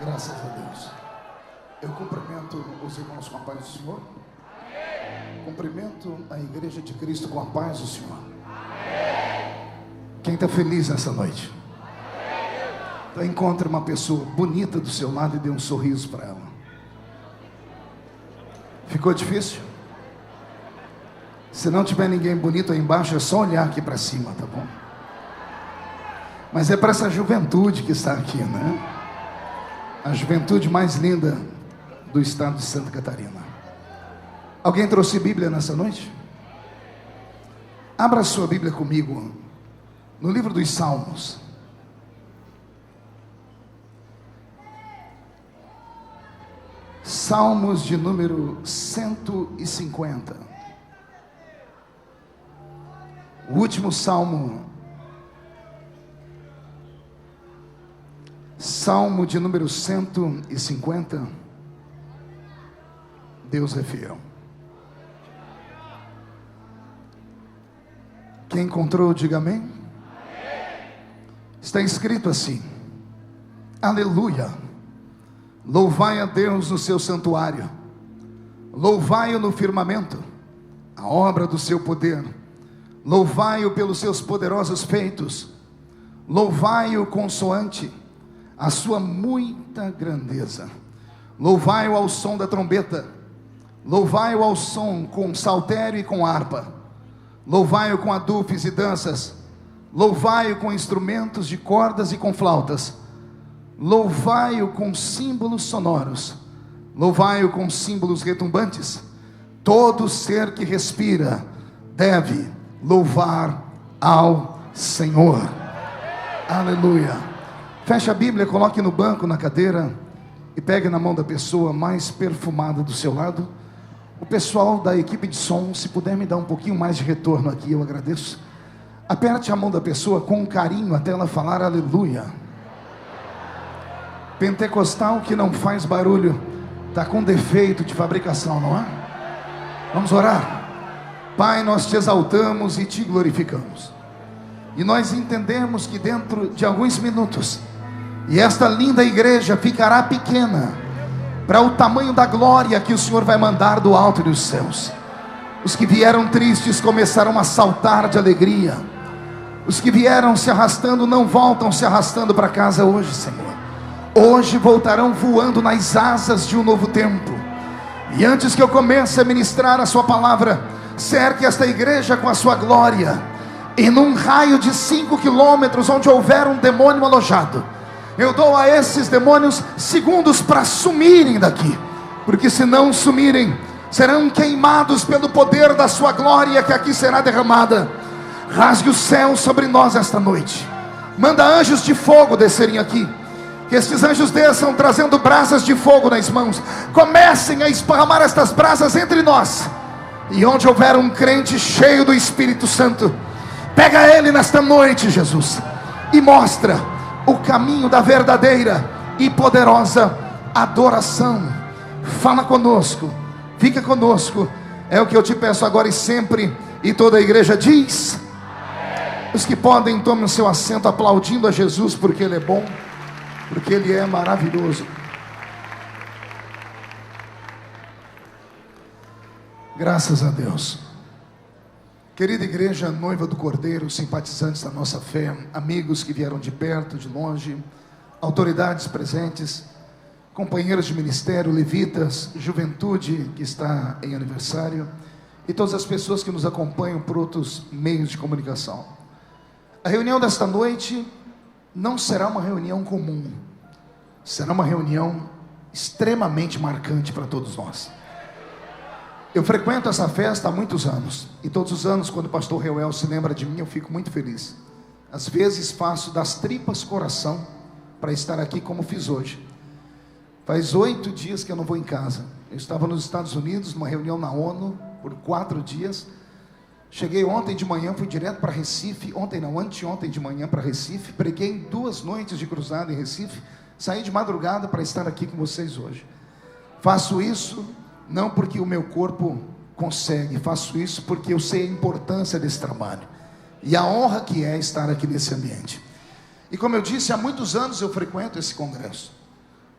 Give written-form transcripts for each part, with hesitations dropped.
Graças a Deus. Eu cumprimento os irmãos com a paz do Senhor. Cumprimento a Igreja de Cristo com a paz do Senhor. Quem está feliz nessa noite? Então encontre uma pessoa bonita do seu lado e dê um sorriso para ela. Ficou difícil? Se não tiver ninguém bonito aí embaixo, é só olhar aqui para cima, tá bom? Mas é para essa juventude que está aqui, né? A juventude mais linda do estado de Santa Catarina. Alguém trouxe Bíblia nessa noite? Abra sua Bíblia comigo no livro dos Salmos. Salmos de número 150. O último salmo. Salmo de número 150. Deus é fiel. Quem encontrou, diga amém. Está escrito assim: aleluia, louvai a Deus no seu santuário, louvai-o no firmamento, a obra do seu poder, louvai-o pelos seus poderosos feitos, louvai-o consoante a sua muita grandeza, louvai-o ao som da trombeta, louvai-o ao som com saltério e com harpa, louvai-o com adufes e danças, louvai-o com instrumentos de cordas e com flautas, louvai-o com símbolos sonoros, louvai-o com símbolos retumbantes. Todo ser que respira deve louvar ao Senhor. Aleluia. Feche a Bíblia, coloque no banco, na cadeira, e pegue na mão da pessoa mais perfumada do seu lado. O pessoal da equipe de som, se puder me dar um pouquinho mais de retorno aqui, eu agradeço. Aperte a mão da pessoa com carinho até ela falar aleluia. Pentecostal que não faz barulho está com defeito de fabricação, não é? Vamos orar. Pai, nós te exaltamos e te glorificamos, e nós entendemos que dentro de alguns minutos, e esta linda igreja ficará pequena para o tamanho da glória que o Senhor vai mandar do alto dos céus. Os que vieram tristes começarão a saltar de alegria. Os que vieram se arrastando não voltam se arrastando para casa hoje, Senhor. Hoje voltarão voando nas asas de um novo tempo. E antes que eu comece a ministrar a sua palavra, cerque esta igreja com a sua glória, e num raio de 5 quilômetros onde houver um demônio alojado, eu dou a esses demônios segundos para sumirem daqui, porque se não sumirem, serão queimados pelo poder da sua glória que aqui será derramada. Rasgue o céu sobre nós esta noite. Manda anjos de fogo descerem aqui, que estes anjos desçam trazendo brasas de fogo nas mãos. Comecem a esparramar estas brasas entre nós, e onde houver um crente cheio do Espírito Santo, pega ele nesta noite, Jesus, e mostra o caminho da verdadeira e poderosa adoração. Fala conosco, fica conosco, é o que eu te peço agora e sempre. E toda a igreja diz: os que podem, tomem o seu assento aplaudindo a Jesus, porque Ele é bom, porque Ele é maravilhoso. Graças a Deus. Querida igreja, noiva do Cordeiro, simpatizantes da nossa fé, amigos que vieram de perto, de longe, autoridades presentes, companheiros de ministério, levitas, juventude que está em aniversário, e todas as pessoas que nos acompanham por outros meios de comunicação. A reunião desta noite não será uma reunião comum, será uma reunião extremamente marcante para todos nós. Eu frequento essa festa há muitos anos, e todos os anos, quando o pastor Reuel se lembra de mim, eu fico muito feliz. Às vezes faço das tripas coração para estar aqui, como fiz hoje. Faz 8 dias que eu não vou em casa. Eu estava nos Estados Unidos, numa reunião na ONU, por 4 dias. Cheguei ontem de manhã, fui direto para Recife. Anteontem de manhã para Recife. Preguei 2 noites de cruzada em Recife. Saí de madrugada para estar aqui com vocês hoje. Faço isso não porque o meu corpo consegue, faço isso porque eu sei a importância desse trabalho e a honra que é estar aqui nesse ambiente. E como eu disse, há muitos anos eu frequento esse congresso.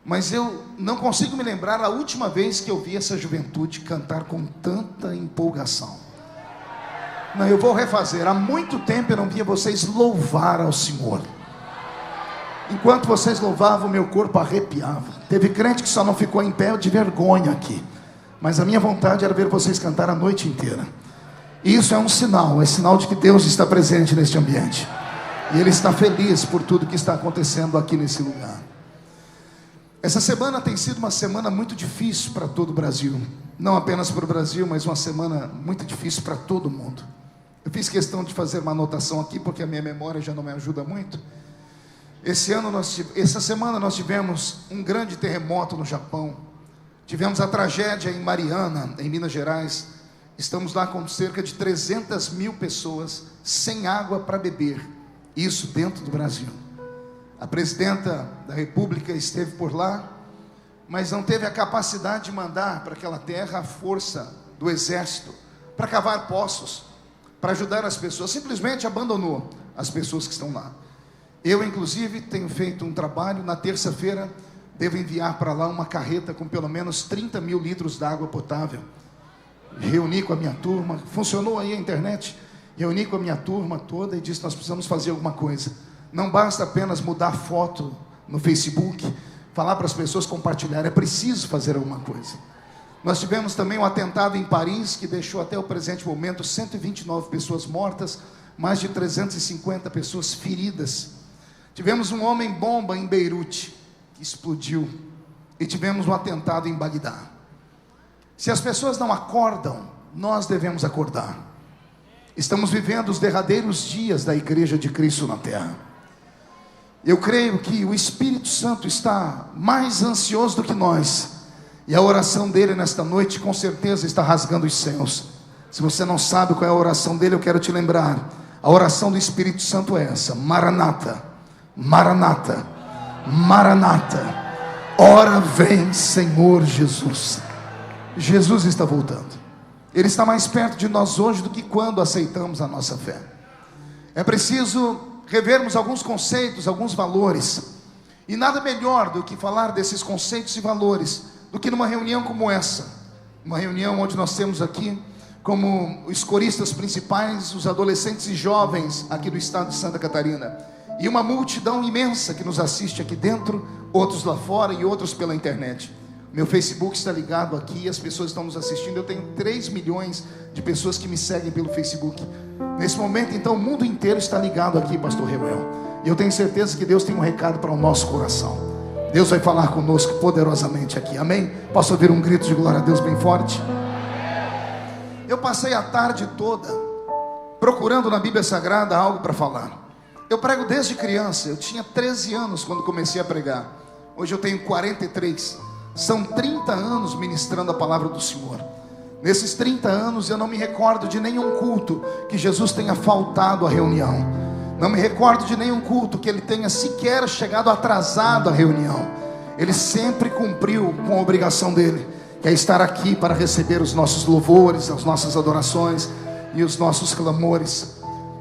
Mas eu não consigo me lembrar a última vez que eu vi essa juventude cantar com tanta empolgação. Não, eu vou refazer. Há muito tempo eu não via vocês louvar ao Senhor. Enquanto vocês louvavam, meu corpo arrepiava. Teve crente que só não ficou em pé de vergonha aqui. Mas a minha vontade era ver vocês cantar a noite inteira. E isso é sinal de que Deus está presente neste ambiente. E Ele está feliz por tudo que está acontecendo aqui nesse lugar. Essa semana tem sido uma semana muito difícil para todo o Brasil. Não apenas para o Brasil, mas uma semana muito difícil para todo mundo. Eu fiz questão de fazer uma anotação aqui, porque a minha memória já não me ajuda muito. Essa semana nós tivemos um grande terremoto no Japão. Tivemos a tragédia em Mariana, em Minas Gerais. Estamos lá com cerca de 300 mil pessoas sem água para beber. Isso dentro do Brasil. A presidenta da República esteve por lá, mas não teve a capacidade de mandar para aquela terra a força do exército para cavar poços, para ajudar as pessoas. Simplesmente abandonou as pessoas que estão lá. Eu, inclusive, tenho feito um trabalho. Na terça-feira, devo enviar para lá uma carreta com pelo menos 30 mil litros de água potável. Reuni com a minha turma, funcionou aí a internet. Reuni com a minha turma toda e disse: nós precisamos fazer alguma coisa. Não basta apenas mudar foto no Facebook, falar para as pessoas compartilhar, é preciso fazer alguma coisa. Nós tivemos também um atentado em Paris, que deixou até o presente momento 129 pessoas mortas, mais de 350 pessoas feridas. Tivemos um homem-bomba em Beirute, que explodiu, e tivemos um atentado em Bagdá. Se as pessoas não acordam, nós devemos acordar. Estamos vivendo os derradeiros dias da Igreja de Cristo na Terra. Eu creio que o Espírito Santo está mais ansioso do que nós, e a oração dele nesta noite com certeza está rasgando os céus. Se você não sabe qual é a oração dele, eu quero te lembrar. A oração do Espírito Santo é essa: Maranata, Maranata, Maranata, ora vem Senhor Jesus. Jesus está voltando. Ele está mais perto de nós hoje do que quando aceitamos a nossa fé. É preciso revermos alguns conceitos, alguns valores. E nada melhor do que falar desses conceitos e valores do que numa reunião como essa. Uma reunião onde nós temos aqui como os coristas principais, os adolescentes e jovens aqui do estado de Santa Catarina. E uma multidão imensa que nos assiste aqui dentro, outros lá fora e outros pela internet. Meu Facebook está ligado aqui, as pessoas estão nos assistindo. Eu tenho 3 milhões de pessoas que me seguem pelo Facebook. Nesse momento, então, o mundo inteiro está ligado aqui, pastor Reuel. E eu tenho certeza que Deus tem um recado para o nosso coração. Deus vai falar conosco poderosamente aqui, amém? Posso ouvir um grito de glória a Deus bem forte? Eu passei a tarde toda procurando na Bíblia Sagrada algo para falar. Eu prego desde criança. Eu tinha 13 anos quando comecei a pregar. Hoje eu tenho 43. São 30 anos ministrando a palavra do Senhor. Nesses 30 anos eu não me recordo de nenhum culto que Jesus tenha faltado à reunião. Não me recordo de nenhum culto que ele tenha sequer chegado atrasado à reunião. Ele sempre cumpriu com a obrigação dele, que é estar aqui para receber os nossos louvores, as nossas adorações e os nossos clamores.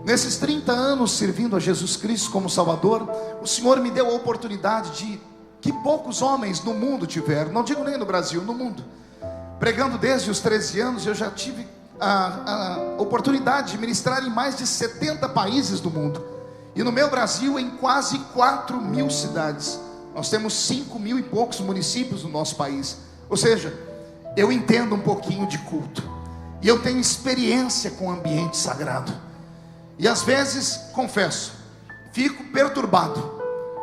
Nesses 30 anos servindo a Jesus Cristo como Salvador, o Senhor me deu a oportunidade que poucos homens no mundo tiveram. Não digo nem no Brasil, no mundo. Pregando desde os 13 anos, eu já tive a oportunidade de ministrar em mais de 70 países do mundo. E no meu Brasil, em quase 4 mil cidades. Nós temos 5 mil e poucos municípios no nosso país. Ou seja, eu entendo um pouquinho de culto. E eu tenho experiência com o ambiente sagrado. E às vezes, confesso, fico perturbado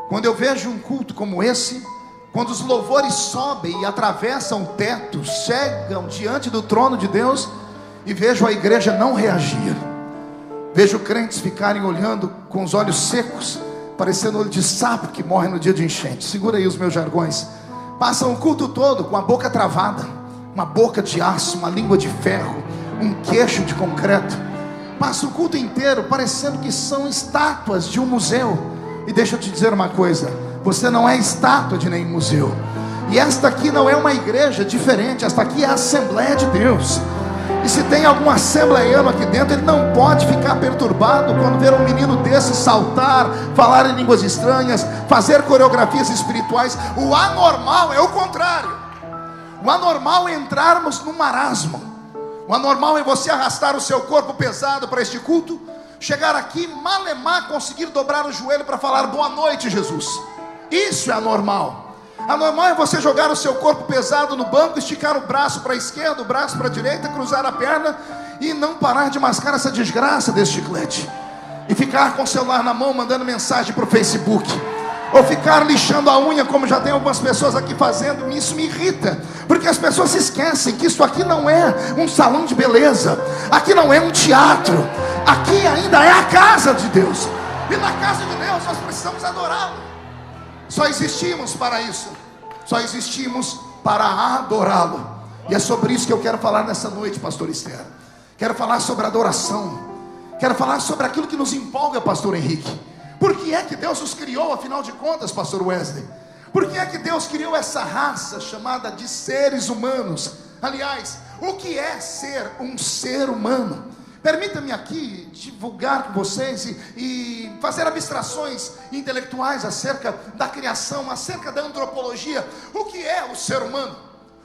quando eu vejo um culto como esse, quando os louvores sobem e atravessam o teto, chegam diante do trono de Deus, e vejo a igreja não reagir. Vejo crentes ficarem olhando com os olhos secos, parecendo olho de sapo que morre no dia de enchente. Segura aí os meus jargões. Passam o culto todo com a boca travada, uma boca de aço, uma língua de ferro, um queixo de concreto. Passam o culto inteiro parecendo que são estátuas de um museu. E deixa eu te dizer uma coisa: você não é estátua de nenhum museu. E esta aqui não é uma igreja diferente. Esta aqui é a Assembleia de Deus. E se tem algum assembleiano aqui dentro, ele não pode ficar perturbado quando ver um menino desse saltar, falar em línguas estranhas, fazer coreografias espirituais. O anormal é o contrário. O anormal é entrarmos no marasmo. O anormal é você arrastar o seu corpo pesado para este culto, chegar aqui, malemar, conseguir dobrar o joelho para falar boa noite, Jesus. Isso é anormal. Anormal é você jogar o seu corpo pesado no banco, esticar o braço para a esquerda, o braço para a direita, cruzar a perna e não parar de mascar essa desgraça desse chiclete. E ficar com o celular na mão, mandando mensagem para o Facebook. Ou ficar lixando a unha, como já tem algumas pessoas aqui fazendo. E isso me irrita, porque as pessoas se esquecem que isso aqui não é um salão de beleza. Aqui não é um teatro. Aqui ainda é a casa de Deus. E na casa de Deus nós precisamos adorá-lo. Só existimos para isso. Só existimos para adorá-lo. E é sobre isso que eu quero falar nessa noite, pastor Esther. Quero falar sobre adoração. Quero falar sobre aquilo que nos empolga, pastor Henrique. Por que é que Deus nos criou, afinal de contas, pastor Wesley? Por que é que Deus criou essa raça chamada de seres humanos? Aliás, o que é ser um ser humano? Permita-me aqui divulgar com vocês e fazer abstrações intelectuais acerca da criação, acerca da antropologia. O que é o ser humano?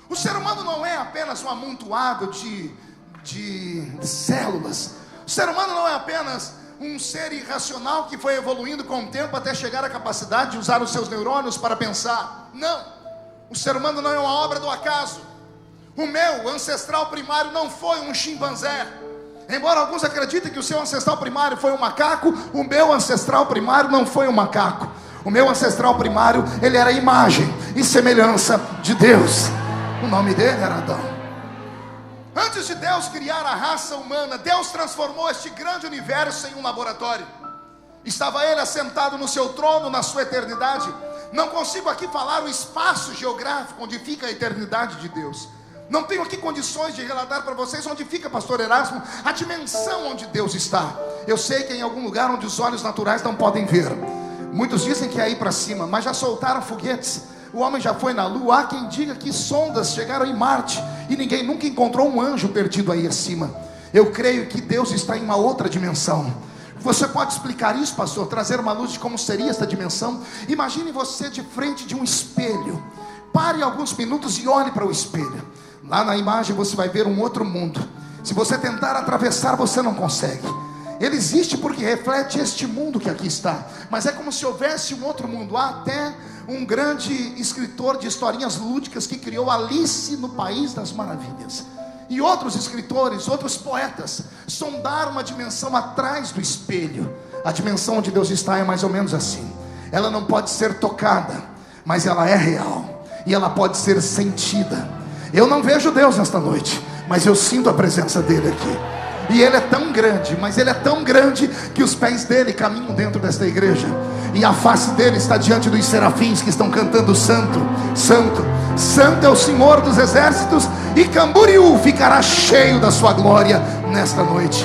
O ser humano não é apenas um amontoado de células. O ser humano não é apenas um ser irracional que foi evoluindo com o tempo até chegar à capacidade de usar os seus neurônios para pensar. Não, o ser humano não é uma obra do acaso. O meu ancestral primário não foi um chimpanzé. Embora alguns acreditem que o seu ancestral primário foi um macaco, o meu ancestral primário não foi um macaco. O meu ancestral primário, ele era imagem e semelhança de Deus. O nome dele era Adão. Antes de Deus criar a raça humana, Deus transformou este grande universo em um laboratório. Estava ele assentado no seu trono, na sua eternidade. Não consigo aqui falar o espaço geográfico onde fica a eternidade de Deus. Não tenho aqui condições de relatar para vocês onde fica, pastor Erasmo, a dimensão onde Deus está. Eu sei que é em algum lugar onde os olhos naturais não podem ver. Muitos dizem que é aí para cima, mas já soltaram foguetes. O homem já foi na lua. Há quem diga que sondas chegaram em Marte e ninguém nunca encontrou um anjo perdido aí acima. Eu creio que Deus está em uma outra dimensão. Você pode explicar isso, pastor? Trazer uma luz de como seria essa dimensão? Imagine você de frente de um espelho. Pare alguns minutos e olhe para o espelho. Lá na imagem você vai ver um outro mundo. Se você tentar atravessar, você não consegue. Ele existe porque reflete este mundo que aqui está. Mas é como se houvesse um outro mundo. Há até um grande escritor de historinhas lúdicas que criou Alice no País das Maravilhas. E outros escritores, outros poetas sondaram uma dimensão atrás do espelho. A dimensão onde Deus está é mais ou menos assim. Ela não pode ser tocada, mas ela é real. E ela pode ser sentida. Eu não vejo Deus nesta noite, mas eu sinto a presença dele aqui. E ele é tão grande, mas ele é tão grande que os pés dele caminham dentro desta igreja. E a face dele está diante dos serafins que estão cantando santo, santo, santo é o Senhor dos exércitos. E Camboriú ficará cheio da sua glória nesta noite.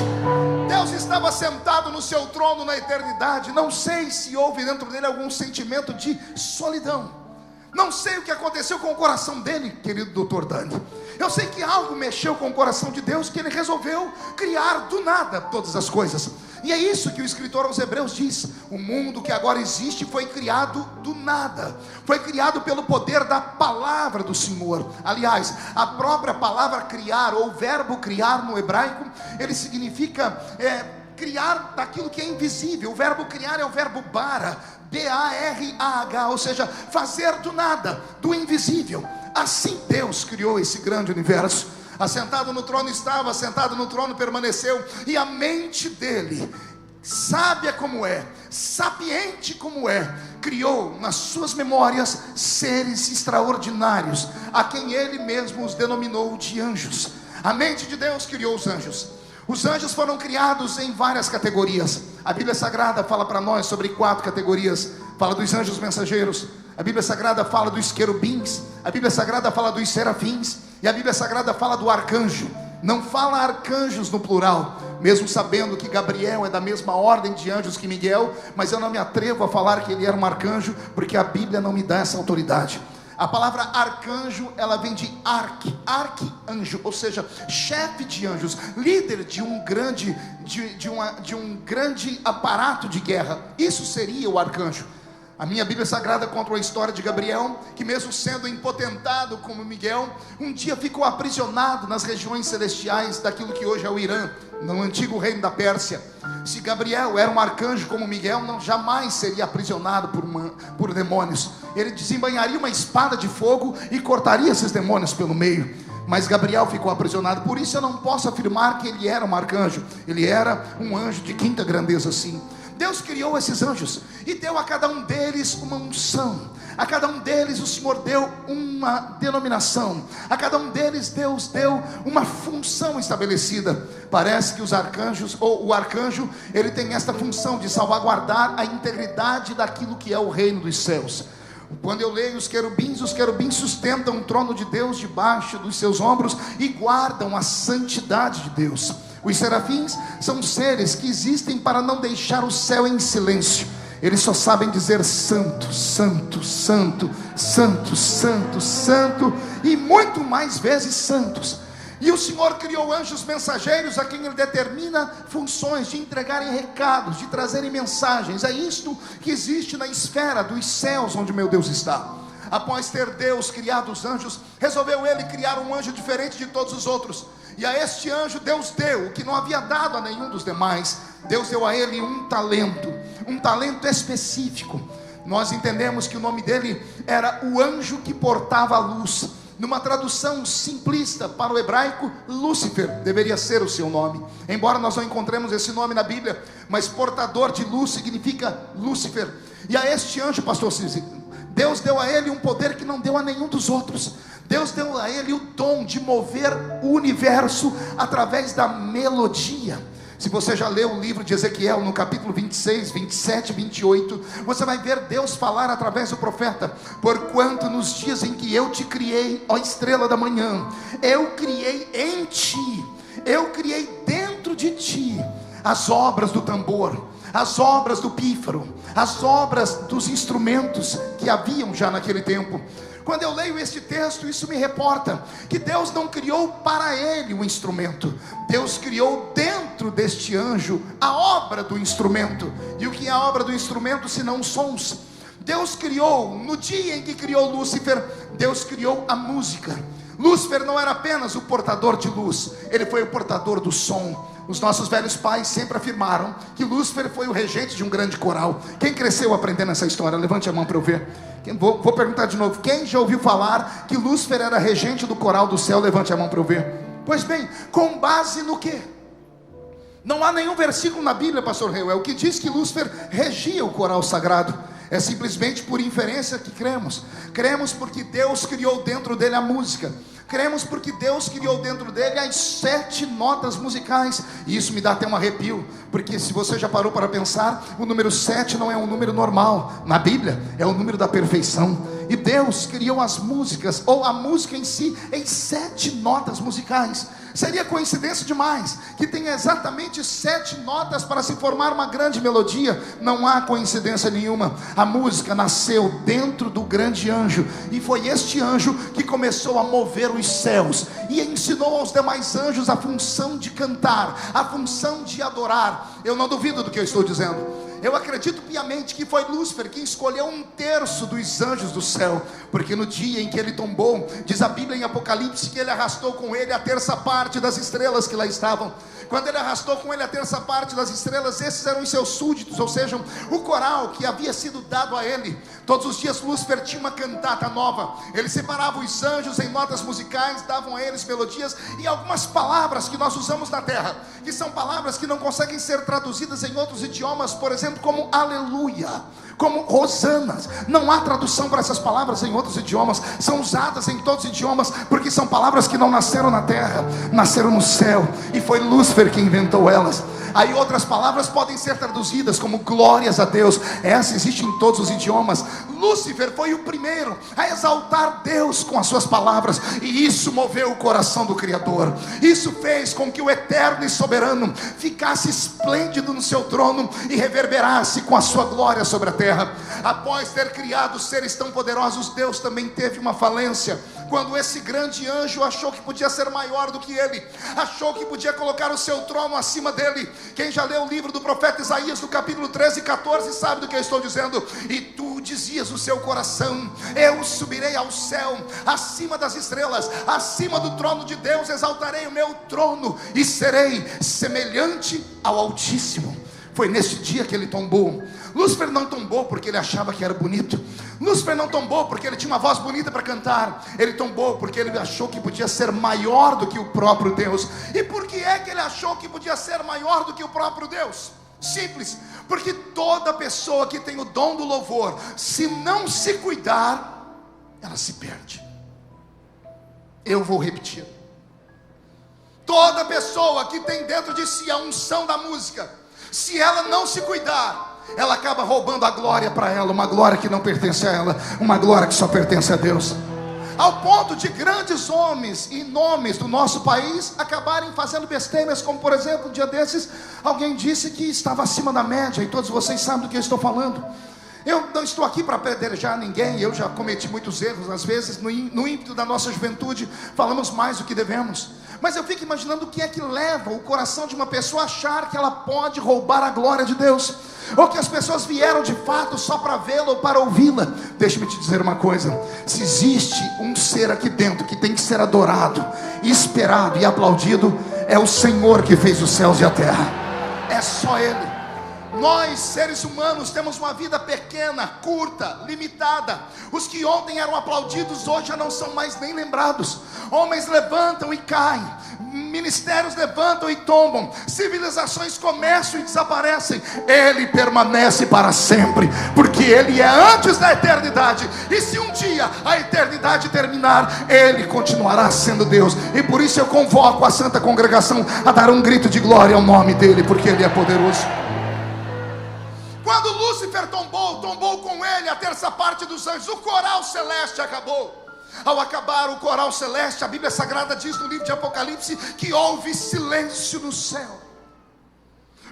Deus estava sentado no seu trono na eternidade. Não sei se houve dentro dele algum sentimento de solidão. Não sei o que aconteceu com o coração dele, querido doutor Dani. Eu sei que algo mexeu com o coração de Deus, que ele resolveu criar do nada todas as coisas. E é isso que o escritor aos Hebreus diz: o mundo que agora existe foi criado do nada. Foi criado pelo poder da palavra do Senhor. Aliás, a própria palavra criar, ou o verbo criar no hebraico, ele significa criar daquilo que é invisível. O verbo criar é o verbo bara, B-A-R-A-H, ou seja, fazer do nada, do invisível. Assim Deus criou esse grande universo. Assentado no trono estava, assentado no trono permaneceu. E a mente dele, sábia como é, sapiente como é, criou nas suas memórias seres extraordinários, a quem ele mesmo os denominou de anjos. A mente de Deus criou os anjos. Os anjos foram criados em várias categorias. A Bíblia Sagrada fala para nós sobre 4 categorias. Fala dos anjos mensageiros. A Bíblia Sagrada fala dos querubins. A Bíblia Sagrada fala dos serafins. E a Bíblia Sagrada fala do arcanjo. Não fala arcanjos no plural, mesmo sabendo que Gabriel é da mesma ordem de anjos que Miguel. Mas eu não me atrevo a falar que ele era um arcanjo, porque a Bíblia não me dá essa autoridade. A palavra arcanjo, ela vem de arque-anjo, ou seja, chefe de anjos, líder de um grande, de um grande aparato de guerra. Isso seria o arcanjo. A minha Bíblia Sagrada conta a história de Gabriel, que mesmo sendo impotentado como Miguel, um dia ficou aprisionado nas regiões celestiais daquilo que hoje é o Irã, no antigo reino da Pérsia. Se Gabriel era um arcanjo como Miguel, não jamais seria aprisionado por demônios. Ele desembainharia uma espada de fogo e cortaria esses demônios pelo meio. Mas Gabriel ficou aprisionado. Por isso eu não posso afirmar que ele era um arcanjo. Ele era um anjo de quinta grandeza, sim. Deus criou esses anjos e deu a cada um deles uma unção. A cada um deles o Senhor deu uma denominação. A cada um deles Deus deu uma função estabelecida. Parece que os arcanjos, ou o arcanjo, ele tem esta função de salvaguardar a integridade daquilo que é o reino dos céus. Quando eu leio os querubins sustentam o trono de Deus debaixo dos seus ombros e guardam a santidade de Deus. Os serafins são seres que existem para não deixar o céu em silêncio. Eles só sabem dizer santo, santo, santo, santo, santo, santo, e muito mais vezes santos. E o Senhor criou anjos mensageiros a quem Ele determina funções de entregarem recados, de trazerem mensagens. É isto que existe na esfera dos céus onde meu Deus está. Após ter Deus criado os anjos, resolveu Ele criar um anjo diferente de todos os outros. E a este anjo Deus deu o que não havia dado a nenhum dos demais. Deus deu a ele um talento específico. Nós entendemos que o nome dele era o anjo que portava a luz. Numa tradução simplista para o hebraico, Lúcifer deveria ser o seu nome. Embora nós não encontremos esse nome na Bíblia, mas portador de luz significa Lúcifer. E a este anjo, pastor Cizi, Deus deu a ele um poder que não deu a nenhum dos outros. Deus deu a ele o dom de mover o universo através da melodia. Se você já leu o livro de Ezequiel, no capítulo 26, 27, 28, você vai ver Deus falar através do profeta: porquanto nos dias em que eu te criei, ó estrela da manhã, eu criei em ti, eu criei dentro de ti as obras do tambor, as obras do pífaro, as obras dos instrumentos que haviam já naquele tempo. Quando eu leio este texto, isso me reporta que Deus não criou para ele um instrumento. Deus criou dentro deste anjo a obra do instrumento. E o que é a obra do instrumento senão sons? Deus criou, no dia em que criou Lúcifer, Deus criou a música. Lúcifer não era apenas o portador de luz, ele foi o portador do som. Os nossos velhos pais sempre afirmaram que Lúcifer foi o regente de um grande coral. Quem cresceu aprendendo essa história? Levante a mão para eu ver. Vou perguntar de novo. Quem já ouviu falar que Lúcifer era regente do coral do céu? Levante a mão para eu ver. Pois bem, com base no quê? Não há nenhum versículo na Bíblia, pastor Reuel, que diz que Lúcifer regia o coral sagrado. É simplesmente por inferência que cremos. Cremos porque Deus criou dentro dele a música. Cremos porque Deus criou dentro dele as 7 notas musicais. E isso me dá até um arrepio, porque se você já parou para pensar, o número 7 não é um número normal. Na Bíblia é o número da perfeição. E Deus criou as músicas, ou a música em si, em 7 notas musicais. Seria coincidência demais que tenha exatamente 7 notas para se formar uma grande melodia. Não há coincidência nenhuma. A música nasceu dentro do grande anjo, e foi este anjo que começou a mover os céus e ensinou aos demais anjos a função de cantar, a função de adorar. Eu não duvido do que eu estou dizendo. Eu acredito piamente que foi Lúcifer quem escolheu 1/3 dos anjos do céu, porque no dia em que ele tombou, diz a Bíblia em Apocalipse que ele arrastou com ele a 1/3 parte das estrelas que lá estavam. Quando ele arrastou com ele a 1/3 parte das estrelas, esses eram os seus súditos, ou seja, o coral que havia sido dado a ele. Todos os dias Lúcifer tinha uma cantata nova. Ele separava os anjos em notas musicais, davam a eles melodias e algumas palavras que nós usamos na terra, que são palavras que não conseguem ser traduzidas em outros idiomas, por exemplo, como aleluia, como hosanas. Não há tradução para essas palavras em outros idiomas. São usadas em todos os idiomas, porque são palavras que não nasceram na terra, nasceram no céu, e foi Lúcifer que inventou elas. Aí outras palavras podem ser traduzidas como glórias a Deus. Essa existe em todos os idiomas. Lúcifer foi o primeiro a exaltar Deus com as suas palavras, e isso moveu o coração do Criador. Isso fez com que o eterno e soberano ficasse esplêndido no seu trono e reverberasse com a sua glória sobre a terra. Após ter criado seres tão poderosos, Deus também teve uma falência, quando esse grande anjo achou que podia ser maior do que ele, achou que podia colocar o seu trono acima dele. Quem já leu o livro do profeta Isaías, no capítulo 13 e 14, sabe do que eu estou dizendo. E tu dizias no seu coração: eu subirei ao céu, acima das estrelas, acima do trono de Deus exaltarei o meu trono, e serei semelhante ao Altíssimo. Foi neste dia que ele tombou. Lúcifer não tombou porque ele achava que era bonito. Lúcifer não tombou porque ele tinha uma voz bonita para cantar. Ele tombou porque ele achou que podia ser maior do que o próprio Deus. E por que é que ele achou que podia ser maior do que o próprio Deus? Simples, porque toda pessoa que tem o dom do louvor, se não se cuidar, ela se perde. Eu vou repetir. Toda pessoa que tem dentro de si a unção da música, se ela não se cuidar, ela acaba roubando a glória para ela, uma glória que não pertence a ela, uma glória que só pertence a Deus. Ao ponto de grandes homens e nomes do nosso país acabarem fazendo besteiras, como por exemplo, um dia desses, alguém disse que estava acima da média, e todos vocês sabem do que eu estou falando. Eu não estou aqui para apedrejar ninguém, eu já cometi muitos erros, às vezes no ímpeto da nossa juventude, falamos mais do que devemos. Mas eu fico imaginando o que é que leva o coração de uma pessoa a achar que ela pode roubar a glória de Deus, ou que as pessoas vieram de fato só para vê-la ou para ouvi-la. Deixa-me te dizer uma coisa: se existe um ser aqui dentro que tem que ser adorado, esperado e aplaudido, é o Senhor que fez os céus e a terra. É só Ele. Nós, seres humanos, temos uma vida pequena, curta, limitada. Os que ontem eram aplaudidos, hoje já não são mais nem lembrados. Homens levantam e caem, ministérios levantam e tombam, civilizações começam e desaparecem. Ele permanece para sempre, porque Ele é antes da eternidade. E se um dia a eternidade terminar, Ele continuará sendo Deus. E por isso eu convoco a Santa Congregação a dar um grito de glória ao nome dEle, porque Ele é poderoso. Quando Lúcifer tombou com ele a terça parte dos anjos. O coral celeste acabou. Ao acabar o coral celeste, a Bíblia Sagrada diz no livro de Apocalipse que houve silêncio no céu.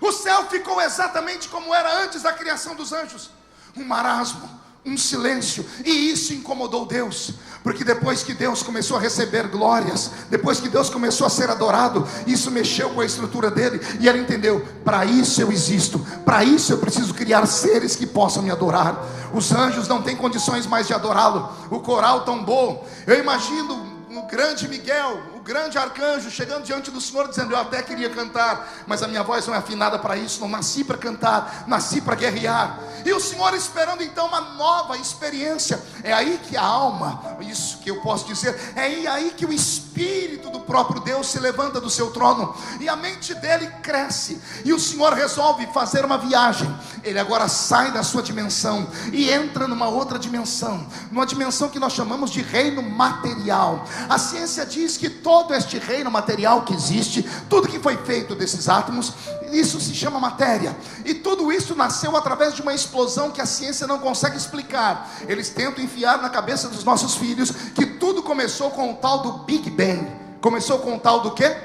O céu ficou exatamente como era antes da criação dos anjos. Um marasmo, um silêncio. E isso incomodou Deus, porque depois que Deus começou a receber glórias, depois que Deus começou a ser adorado, isso mexeu com a estrutura dele. E ele entendeu: para isso eu existo, para isso eu preciso criar seres que possam me adorar. Os anjos não têm condições mais de adorá-lo. O coral tombou. Eu imagino o grande Miguel, o grande arcanjo, chegando diante do Senhor dizendo: eu até queria cantar, mas a minha voz não é afinada para isso, não nasci para cantar, nasci para guerrear. E o Senhor esperando então uma nova experiência. É aí que a alma, isso que eu posso dizer, é aí que o Espírito do próprio Deus se levanta do seu trono, e a mente dele cresce, e o Senhor resolve fazer uma viagem. Ele agora sai da sua dimensão e entra numa outra dimensão, numa dimensão que nós chamamos de reino material. A ciência diz que todo este reino material que existe, tudo que foi feito desses átomos, isso se chama matéria. E tudo isso nasceu através de uma explosão que a ciência não consegue explicar. Eles tentam enfiar na cabeça dos nossos filhos que tudo começou com o tal do Big Bang. Começou com o tal do quê?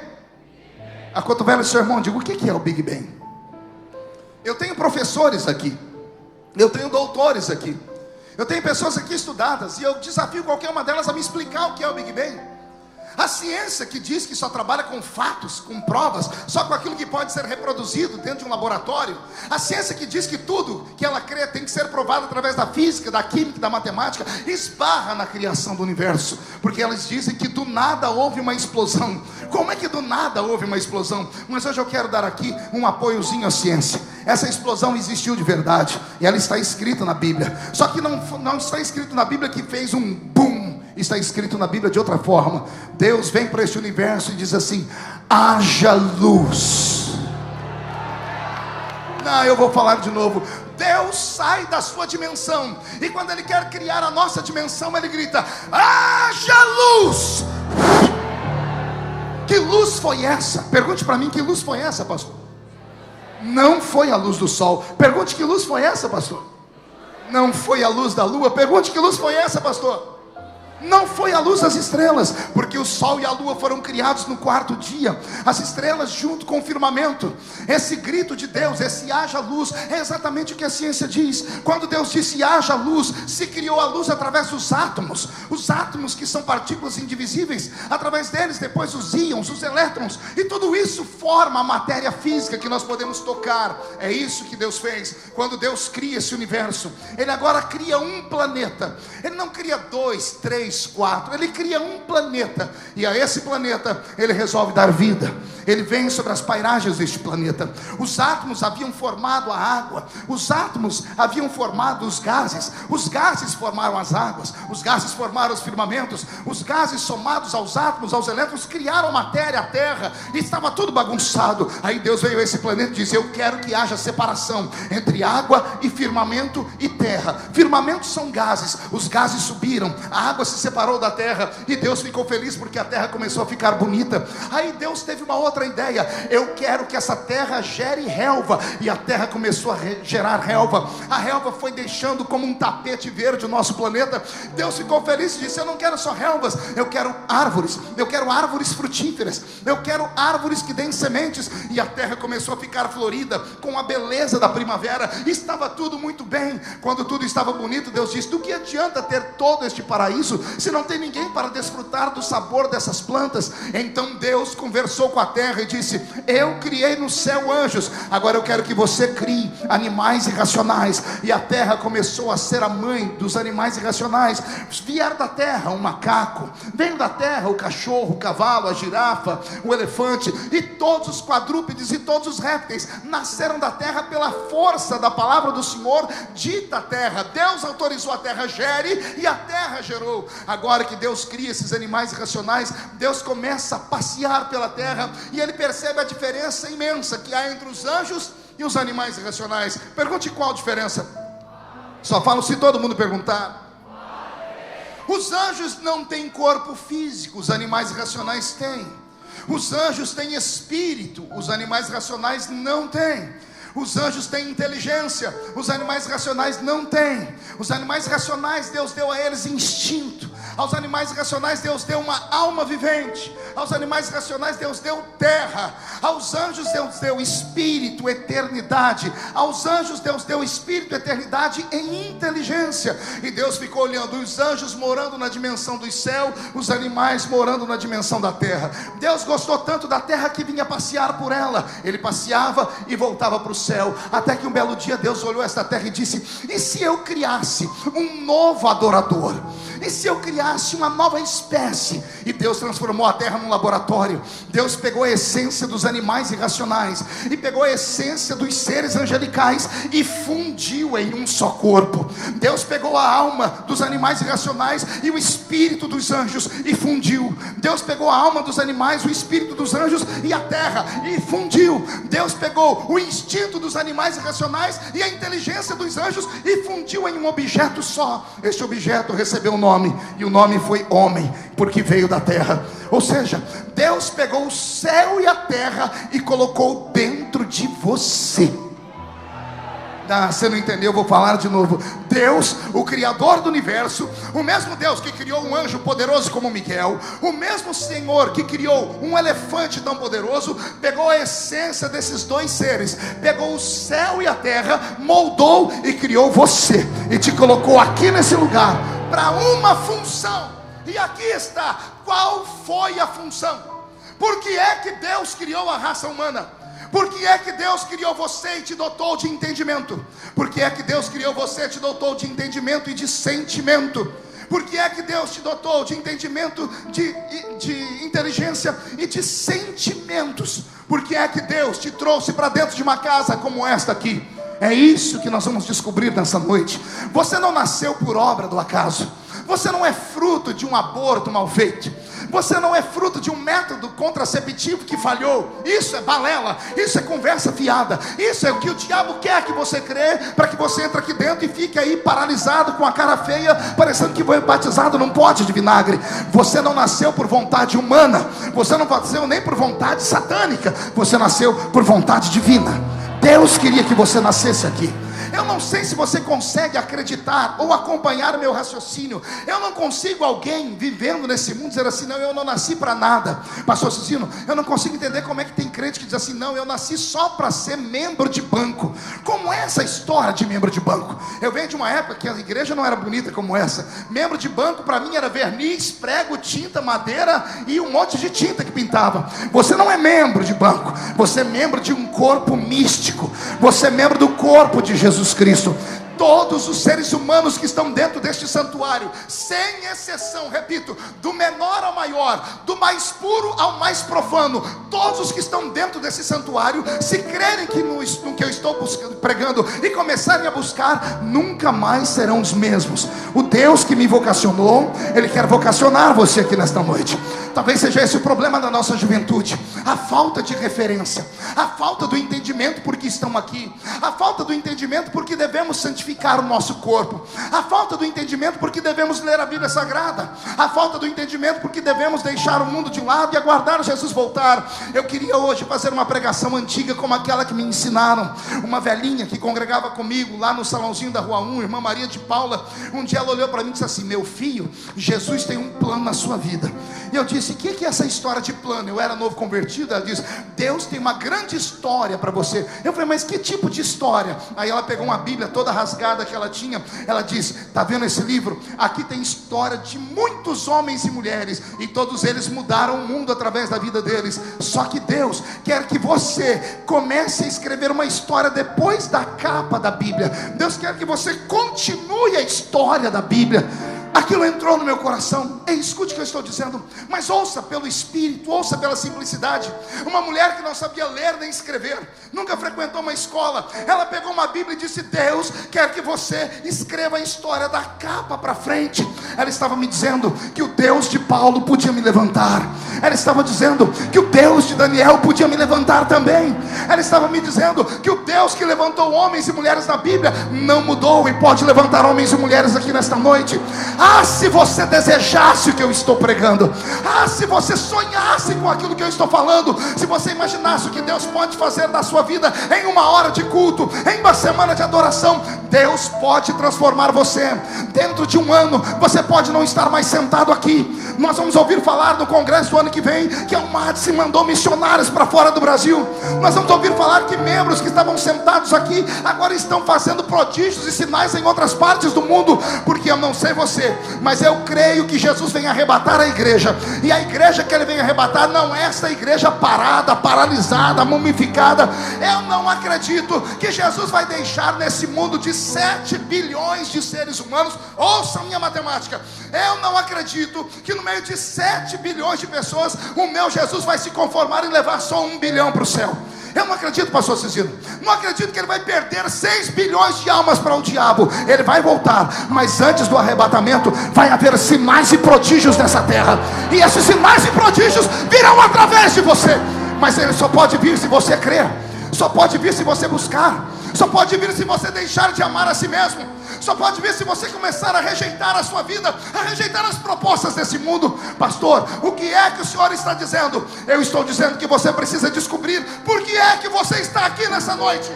A cotovela do seu irmão, digo: o que é o Big Bang? Eu tenho professores aqui, eu tenho doutores aqui, eu tenho pessoas aqui estudadas, e eu desafio qualquer uma delas a me explicar o que é o Big Bang. A ciência que diz que só trabalha com fatos, com provas, só com aquilo que pode ser reproduzido dentro de um laboratório. A ciência que diz que tudo que ela crê tem que ser provado através da física, da química, da matemática, esbarra na criação do universo, porque elas dizem que do nada houve uma explosão. Como é que do nada houve uma explosão? Mas hoje eu quero dar aqui um apoiozinho à ciência. Essa explosão existiu de verdade, e ela está escrita na Bíblia. Só que não está escrito na Bíblia que fez um boom. Está escrito na Bíblia de outra forma. Deus vem para este universo e diz assim: haja luz. Não, eu vou falar de novo. Deus sai da sua dimensão, e quando Ele quer criar a nossa dimensão, Ele grita: haja luz. Que luz foi essa? Pergunte para mim: que luz foi essa, pastor? Não foi a luz do sol. Pergunte: que luz foi essa, pastor? Não foi a luz da lua. Pergunte: que luz foi essa, pastor? Não foi a luz das estrelas, porque o sol e a lua foram criados no quarto dia, as estrelas junto com o firmamento. Esse grito de Deus, esse haja luz, é exatamente o que a ciência diz. Quando Deus disse haja luz, se criou a luz através dos átomos. Os átomos, que são partículas indivisíveis, através deles depois os íons, os elétrons, e tudo isso forma a matéria física que nós podemos tocar. É isso que Deus fez. Quando Deus cria esse universo, Ele agora cria um planeta. Ele não cria 2, 3, 4, Ele cria um planeta, e a esse planeta Ele resolve dar vida. Ele vem sobre as pairagens deste planeta. Os átomos haviam formado a água, os átomos haviam formado os gases formaram as águas, os gases formaram os firmamentos, os gases somados aos átomos, aos elétrons, criaram a matéria, a terra, e estava tudo bagunçado. Aí Deus veio a esse planeta e disse: eu quero que haja separação entre água e firmamento e terra. Firmamentos são gases, os gases subiram, a água se separou da terra, e Deus ficou feliz porque a terra começou a ficar bonita. Aí Deus teve uma outra ideia: eu quero que essa terra gere relva, e a terra começou a gerar relva. A relva foi deixando como um tapete verde o nosso planeta. Deus ficou feliz e disse: eu não quero só relvas, eu quero árvores frutíferas, eu quero árvores que deem sementes. E a terra começou a ficar florida com a beleza da primavera. Estava tudo muito bem. Quando tudo estava bonito, Deus disse: do que adianta ter todo este paraíso se não tem ninguém para desfrutar do sabor dessas plantas? Então Deus conversou com a terra e disse: eu criei no céu anjos, agora eu quero que você crie animais irracionais. E a terra começou a ser a mãe dos animais irracionais. Vieram da terra um macaco, veio da terra o cachorro, o cavalo, a girafa, o elefante, e todos os quadrúpedes e todos os répteis nasceram da terra pela força da palavra do Senhor dita à terra. Deus autorizou a terra gere, e a terra gerou. Agora que Deus cria esses animais irracionais, Deus começa a passear pela terra, e Ele percebe a diferença imensa que há entre os anjos e os animais irracionais. Pergunte: qual a diferença? Só falo se todo mundo perguntar. Os anjos não têm corpo físico, os animais irracionais têm. Os anjos têm espírito, os animais irracionais não têm. Os anjos têm inteligência, os animais racionais não têm. Os animais racionais, Deus deu a eles instinto. Aos animais racionais, Deus deu uma alma vivente. Aos animais racionais, Deus deu terra. Aos anjos, Deus deu espírito, eternidade. Aos anjos, Deus deu espírito, eternidade e inteligência. E Deus ficou olhando os anjos morando na dimensão do céu, os animais morando na dimensão da terra. Deus gostou tanto da terra que vinha passear por ela. Ele passeava e voltava para o céu, até que um belo dia Deus olhou esta terra e disse: e se eu criasse um novo adorador? E se eu criasse uma nova espécie? E Deus transformou a terra num laboratório. Deus pegou a essência dos animais irracionais e pegou a essência dos seres angelicais e fundiu em um só corpo. Deus pegou a alma dos animais irracionais e o espírito dos anjos e fundiu. Deus pegou a alma dos animais, o espírito dos anjos e a terra e fundiu. Deus pegou o instinto dos animais irracionais e a inteligência dos anjos e fundiu em um objeto só. Este objeto recebeu um nome, e o nome foi homem, porque veio da terra. Ou seja, Deus pegou o céu e a terra e colocou dentro de você. Você não entendeu, eu vou falar de novo. Deus, o Criador do universo, o mesmo Deus que criou um anjo poderoso como Miguel, o mesmo Senhor que criou um elefante tão poderoso, pegou a essência desses dois seres, pegou o céu e a terra, moldou e criou você, e te colocou aqui nesse lugar, para uma função. E aqui está, qual foi a função? Por que é que Deus criou a raça humana? Por que é que Deus criou você e te dotou de entendimento? Por que é que Deus criou você e te dotou de entendimento e de sentimento? Por que é que Deus te dotou de entendimento, de inteligência e de sentimentos? Por que é que Deus te trouxe para dentro de uma casa como esta aqui? É isso que nós vamos descobrir nessa noite. Você não nasceu por obra do acaso. Você não é fruto de um aborto mal feito. Você não é fruto de um método contraceptivo que falhou. Isso é balela, isso é conversa fiada. Isso é o que o diabo quer que você crê, para que você entre aqui dentro e fique aí paralisado, com a cara feia, parecendo que foi batizado num pote de vinagre. Você não nasceu por vontade humana. Você não nasceu nem por vontade satânica. Você nasceu por vontade divina. Deus queria que você nascesse aqui. Eu não sei se você consegue acreditar ou acompanhar o meu raciocínio. Eu não consigo alguém vivendo nesse mundo dizer assim: não, eu não nasci para nada. Pastor Cicino, eu não consigo entender como é que tem crente que diz assim: não, eu nasci só para ser membro de banco. Como é essa história de membro de banco? Eu venho de uma época que a igreja não era bonita como essa. Membro de banco para mim era verniz, prego, tinta, madeira e um monte de tinta que pintava. Você não é membro de banco, você é membro de um corpo místico. Você é membro do corpo de Jesus Cristo. Todos os seres humanos que estão dentro deste santuário, sem exceção, repito, do menor ao maior, do mais puro ao mais profano, todos os que estão dentro desse santuário, se crerem que no que eu estou pregando e começarem a buscar, nunca mais serão os mesmos. O Deus que me vocacionou, Ele quer vocacionar você aqui nesta noite. Talvez seja esse o problema da nossa juventude: a falta de referência, a falta do entendimento porque estão aqui, a falta do entendimento porque devemos santificar o nosso corpo, a falta do entendimento porque devemos ler a Bíblia Sagrada, a falta do entendimento porque devemos deixar o mundo de lado e aguardar Jesus voltar. Eu queria hoje fazer uma pregação antiga como aquela que me ensinaram. Uma velhinha que congregava comigo lá no salãozinho da Rua 1, irmã Maria de Paula, um dia ela olhou para mim e disse assim: meu filho, Jesus tem um plano na sua vida. E eu disse: o que é essa história de plano? Eu era novo convertido. Ela disse: Deus tem uma grande história para você. Eu falei: mas que tipo de história? Aí ela pegou uma Bíblia toda rasgada que ela tinha. Ela disse: está vendo esse livro? Aqui tem história de muitos homens e mulheres, e todos eles mudaram o mundo através da vida deles. Só que Deus quer que você comece a escrever uma história depois da capa da Bíblia. Deus quer que você continue a história da Bíblia. Aquilo entrou no meu coração. Ei, escute o que eu estou dizendo, mas ouça pelo Espírito, ouça pela simplicidade. Uma mulher que não sabia ler nem escrever, nunca frequentou uma escola, ela pegou uma Bíblia e disse: Deus quer que você escreva a história da capa para frente. Ela estava me dizendo que o Deus de Paulo podia me levantar. Ela estava dizendo que o Deus de Daniel podia me levantar também. Ela estava me dizendo que o Deus que levantou homens e mulheres na Bíblia não mudou e pode levantar homens e mulheres aqui nesta noite. Ah, se você desejasse o que eu estou pregando, ah, se você sonhasse com aquilo que eu estou falando, se você imaginasse o que Deus pode fazer na sua vida em uma hora de culto, em uma semana de adoração, Deus pode transformar você. Dentro de um ano, você pode não estar mais sentado aqui. Nós vamos ouvir falar no congresso do ano que vem que a UMADSE mandou missionários para fora do Brasil. Nós vamos ouvir falar que membros que estavam sentados aqui agora estão fazendo prodígios e sinais em outras partes do mundo. Porque eu não sei você, mas eu creio que Jesus vem arrebatar a igreja. E a igreja que Ele vem arrebatar não é essa igreja parada, paralisada, mumificada. Eu não acredito que Jesus vai deixar nesse mundo de 7 bilhões de seres humanos. Ouça a minha matemática. Eu não acredito que no meio de 7 bilhões de pessoas o meu Jesus vai se conformar em levar só 1 bilhão para o céu. Eu não acredito, pastor Cicino. Não acredito que ele vai perder 6 bilhões de almas para o diabo. Ele vai voltar, mas antes do arrebatamento vai haver sinais e prodígios nessa terra. E esses sinais e prodígios virão através de você. Mas ele só pode vir se você crer. Só pode vir se você buscar. Só pode vir se você deixar de amar a si mesmo. Só pode vir se você começar a rejeitar a sua vida, a rejeitar as propostas desse mundo. Pastor, o que é que o senhor está dizendo? Eu estou dizendo que você precisa descobrir por que é que você está aqui nessa noite.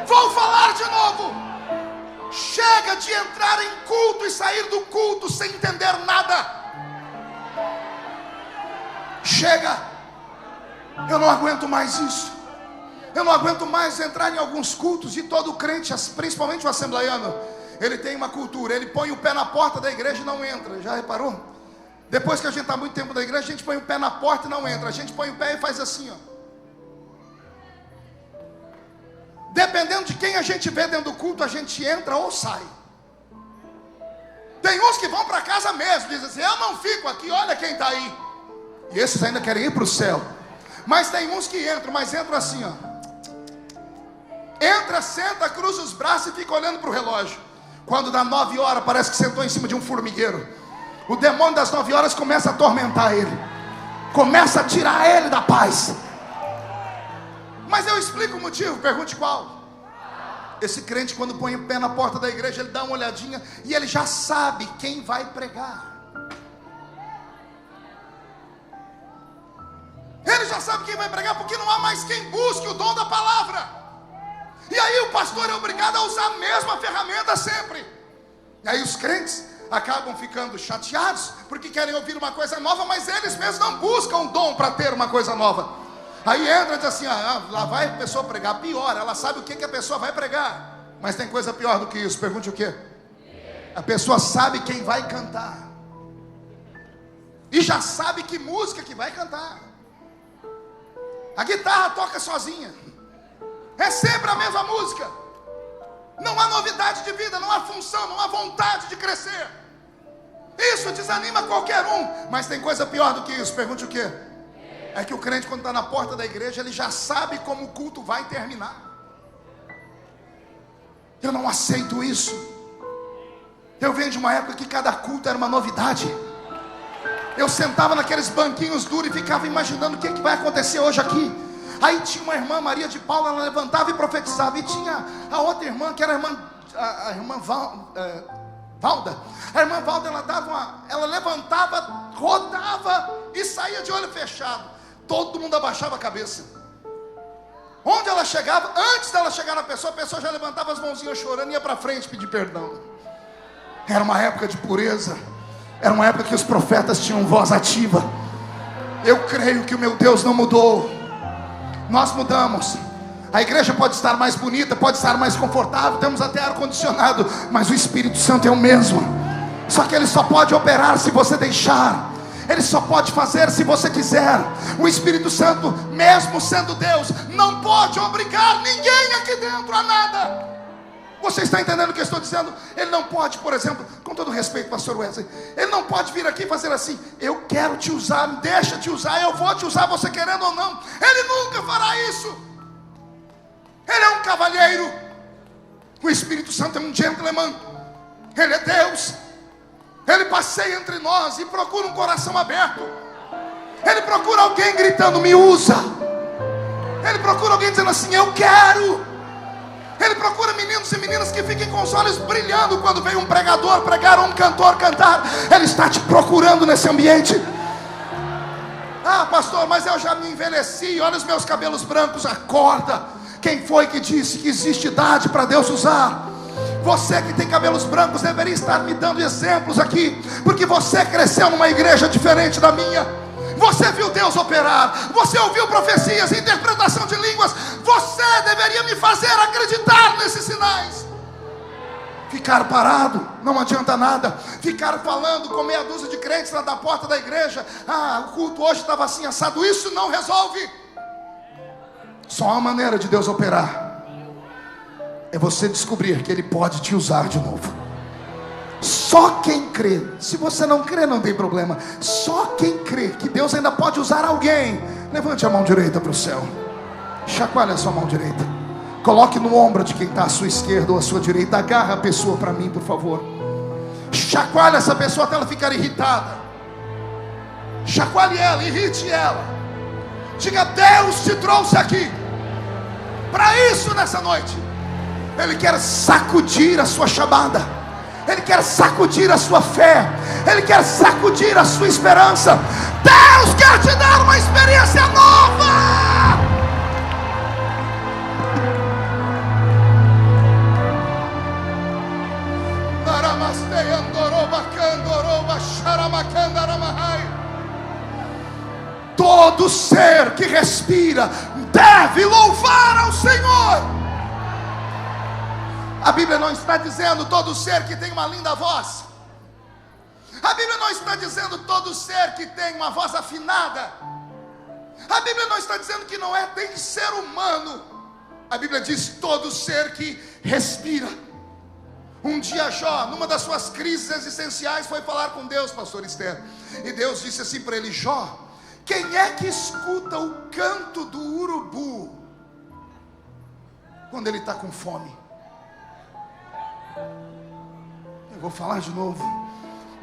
Vou falar de novo. Chega de entrar em culto e sair do culto sem entender nada. Chega. Eu não aguento mais isso. Eu não aguento mais entrar em alguns cultos e todo crente, principalmente o assembleiano, ele tem uma cultura, ele põe o pé na porta da igreja e não entra. Já reparou? Depois que a gente está muito tempo na igreja, a gente põe o pé na porta e não entra. A gente põe o pé e faz assim, ó. Dependendo de quem a gente vê dentro do culto, a gente entra ou sai. Tem uns que vão para casa mesmo, dizem assim: eu não fico aqui, olha quem está aí. E esses ainda querem ir para o céu. Mas tem uns que entram, mas entram assim, ó. Entra, senta, cruza os braços e fica olhando para o relógio. Quando dá 9 horas, parece que sentou em cima de um formigueiro. O demônio das 9 horas começa a atormentar ele, começa a tirar ele da paz. Mas eu explico o motivo, pergunte qual. Esse crente, quando põe o pé na porta da igreja, ele dá uma olhadinha e ele já sabe quem vai pregar. Ele já sabe quem vai pregar, porque não há mais quem busque o dom da palavra. E aí o pastor é obrigado a usar a mesma ferramenta sempre. E aí os crentes acabam ficando chateados, porque querem ouvir uma coisa nova, mas eles mesmos não buscam dom para ter uma coisa nova. Aí entra e diz assim, lá vai a pessoa pregar. Pior, ela sabe o que a pessoa vai pregar, mas tem coisa pior do que isso. Pergunte o quê? A pessoa sabe quem vai cantar, e já sabe que música que vai cantar. A guitarra toca sozinha, é sempre a mesma música. Não há novidade de vida, não há função, não há vontade de crescer. Isso desanima qualquer um. Mas tem coisa pior do que isso. Pergunte o quê? É que o crente, quando está na porta da igreja, ele já sabe como o culto vai terminar. Eu não aceito isso. Eu venho de uma época que cada culto era uma novidade. Eu sentava naqueles banquinhos duros e ficava imaginando o que vai acontecer hoje aqui. Aí tinha uma irmã, Maria de Paula, ela levantava e profetizava. E tinha a outra irmã, que era a irmã Valda. A irmã Valda, ela levantava, rodava e saía de olho fechado. Todo mundo abaixava a cabeça. Onde ela chegava, antes dela chegar na pessoa, a pessoa já levantava as mãozinhas chorando e ia para frente pedir perdão. Era uma época de pureza. Era uma época que os profetas tinham voz ativa. Eu creio que o meu Deus não mudou. Nós mudamos. A igreja pode estar mais bonita, pode estar mais confortável, temos até ar-condicionado, mas o Espírito Santo é o mesmo. Só que ele só pode operar se você deixar. Ele só pode fazer se você quiser. O Espírito Santo, mesmo sendo Deus, não pode obrigar ninguém aqui dentro a nada. Você está entendendo o que eu estou dizendo? Ele não pode, por exemplo, com todo respeito, pastor Wesley, ele não pode vir aqui e fazer assim: eu quero te usar, deixa te usar, eu vou te usar, você querendo ou não. Ele nunca fará isso. Ele é um cavalheiro. O Espírito Santo é um gentleman. Ele é Deus. Ele passeia entre nós e procura um coração aberto. Ele procura alguém gritando: me usa. Ele procura alguém dizendo assim: eu quero. Ele procura meninos e meninas que fiquem com os olhos brilhando quando vem um pregador pregar ou um cantor cantar. Ele está te procurando nesse ambiente. Ah, pastor, mas eu já me envelheci, olha os meus cabelos brancos. Acorda. Quem foi que disse que existe idade para Deus usar? Você que tem cabelos brancos deveria estar me dando exemplos aqui, porque você cresceu numa igreja diferente da minha. Você viu Deus operar, você ouviu profecias, interpretação de línguas. Você deveria me fazer acreditar nesses sinais. Ficar parado não adianta nada. Ficar falando com meia dúzia de crentes lá da porta da igreja: ah, o culto hoje estava assim assado. Isso não resolve. Só há uma maneira de Deus operar: é você descobrir que Ele pode te usar de novo. Só quem crê. Se você não crê, não tem problema. Só quem crê que Deus ainda pode usar alguém, levante a mão direita para o céu. Chacoalhe a sua mão direita. Coloque no ombro de quem está à sua esquerda ou à sua direita. Agarra a pessoa para mim, por favor. Chacoalhe essa pessoa até ela ficar irritada. Chacoalhe ela, irrite ela. Diga: Deus te trouxe aqui para isso nessa noite. Ele quer sacudir a sua chamada. Ele quer sacudir a sua fé. Ele quer sacudir a sua esperança. Deus quer te dar uma experiência nova. Todo ser que respira deve louvar ao Senhor. A Bíblia não está dizendo todo ser que tem uma linda voz. A Bíblia não está dizendo todo ser que tem uma voz afinada. A Bíblia não está dizendo que não tem ser humano. A Bíblia diz todo ser que respira. Um dia Jó, numa das suas crises existenciais, foi falar com Deus, pastor Esther. E Deus disse assim para ele: Jó, quem é que escuta o canto do urubu quando ele está com fome? Eu vou falar de novo.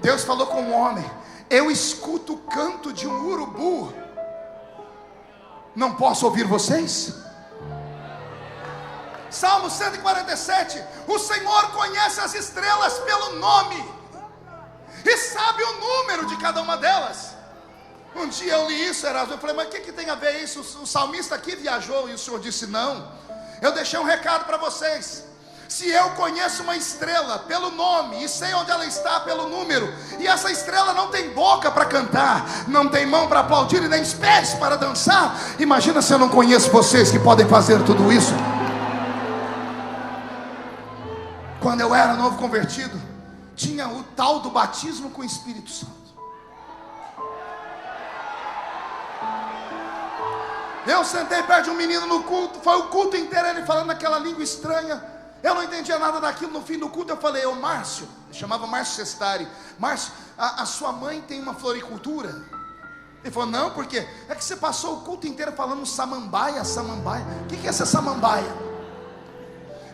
Deus falou com o homem: eu escuto o canto de um urubu. Não posso ouvir vocês? Salmo 147. O Senhor conhece as estrelas pelo nome e sabe o número de cada uma delas. Um dia eu li isso, Erasmo. Eu falei: mas o que tem a ver isso? O salmista aqui viajou. E o Senhor disse: não. Eu deixei um recado para vocês. Se eu conheço uma estrela pelo nome e sei onde ela está pelo número, e essa estrela não tem boca para cantar, não tem mão para aplaudir e nem pés para dançar, imagina se eu não conheço vocês que podem fazer tudo isso. Quando eu era novo convertido, tinha o tal do batismo com o Espírito Santo. Eu sentei perto de um menino no culto, foi o culto inteiro ele falando aquela língua estranha. Eu não entendia nada daquilo. No fim do culto eu falei: ô Márcio, chamava Márcio Sestari, Márcio, a sua mãe tem uma floricultura? Ele falou: não, por quê? É que você passou o culto inteiro falando samambaia, samambaia. O que é essa samambaia?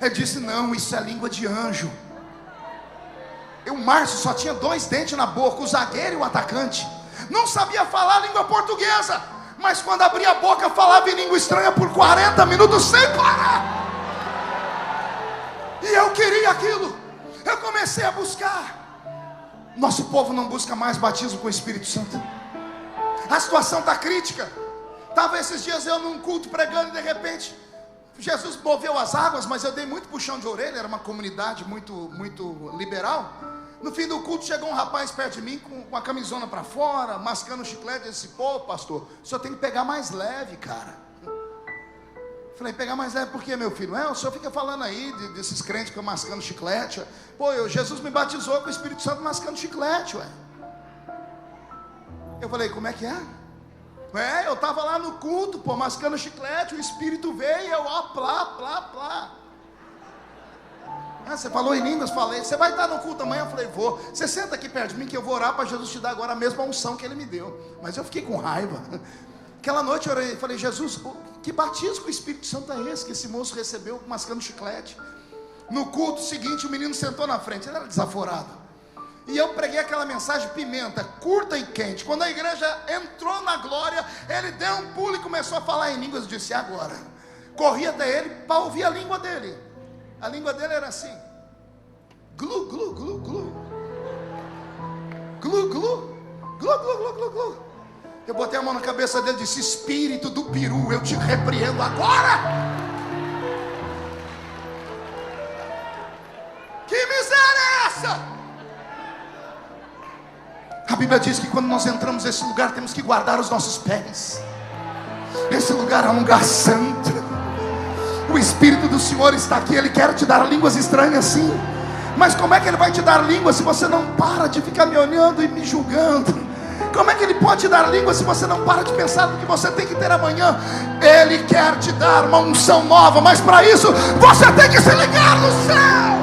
Ele disse: não, isso é língua de anjo. O Márcio só tinha 2 dentes na boca, o zagueiro e o atacante. Não sabia falar a língua portuguesa, mas quando abria a boca falava em língua estranha por 40 minutos sem parar. E eu queria aquilo. Eu comecei a buscar. Nosso povo não busca mais batismo com o Espírito Santo. A situação está crítica. Estava esses dias eu num culto pregando e de repente Jesus moveu as águas, mas eu dei muito puxão de orelha. Era uma comunidade muito liberal. No fim do culto chegou um rapaz perto de mim com a camisona para fora, mascando chiclete. Eu disse: pô, pastor, o senhor tem que pegar mais leve, cara. Falei: pegar mais leve por quê, meu filho? O senhor fica falando aí desses crentes que ficam mascando chiclete. Pô, Jesus me batizou com o Espírito Santo mascando chiclete, ué. Eu falei: como é que é? Eu estava lá no culto, pô, mascando chiclete, o Espírito veio e eu, ó, plá, plá, plá. Você falou em línguas? Falei. Você vai estar no culto amanhã? Eu falei: vou. Você senta aqui perto de mim que eu vou orar para Jesus te dar agora a mesma unção que Ele me deu. Mas eu fiquei com raiva. Aquela noite eu orei e falei: Jesus, que batismo com o Espírito Santo é esse que esse moço recebeu mascando chiclete? No culto seguinte o menino sentou na frente, ele era desaforado. E eu preguei aquela mensagem pimenta, curta e quente. Quando a igreja entrou na glória, ele deu um pulo e começou a falar em línguas. Eu disse: agora. Corri até ele para ouvir a língua dele. A língua dele era assim: glu, glu, glu, glu. Glu, glu. Glu, glu, glu, glu, glu. Eu botei a mão na cabeça dele e disse: espírito do peru, eu te repreendo agora. Que miséria é essa? A Bíblia diz que quando nós entramos nesse lugar temos que guardar os nossos pés. Esse lugar é um lugar santo. O Espírito do Senhor está aqui. Ele quer te dar línguas estranhas, sim. Mas como é que Ele vai te dar línguas se você não para de ficar me olhando e me julgando? Como é que Ele pode te dar língua se você não para de pensar no que você tem que ter amanhã? Ele quer te dar uma unção nova, mas para isso você tem que se ligar no céu.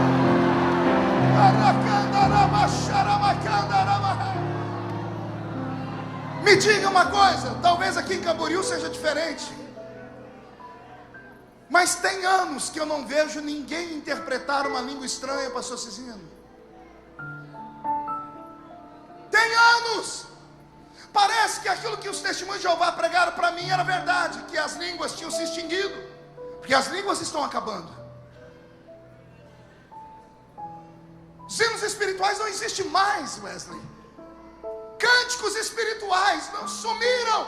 Me diga uma coisa, talvez aqui em Camboriú seja diferente, mas tem anos que eu não vejo ninguém interpretar uma língua estranha, pastor Cizino. Tem anos. Parece que aquilo que os testemunhos de Jeová pregaram para mim era verdade, que as línguas tinham se extinguido, porque as línguas estão acabando. Os hinos espirituais não existem mais, Wesley. Cânticos espirituais não sumiram.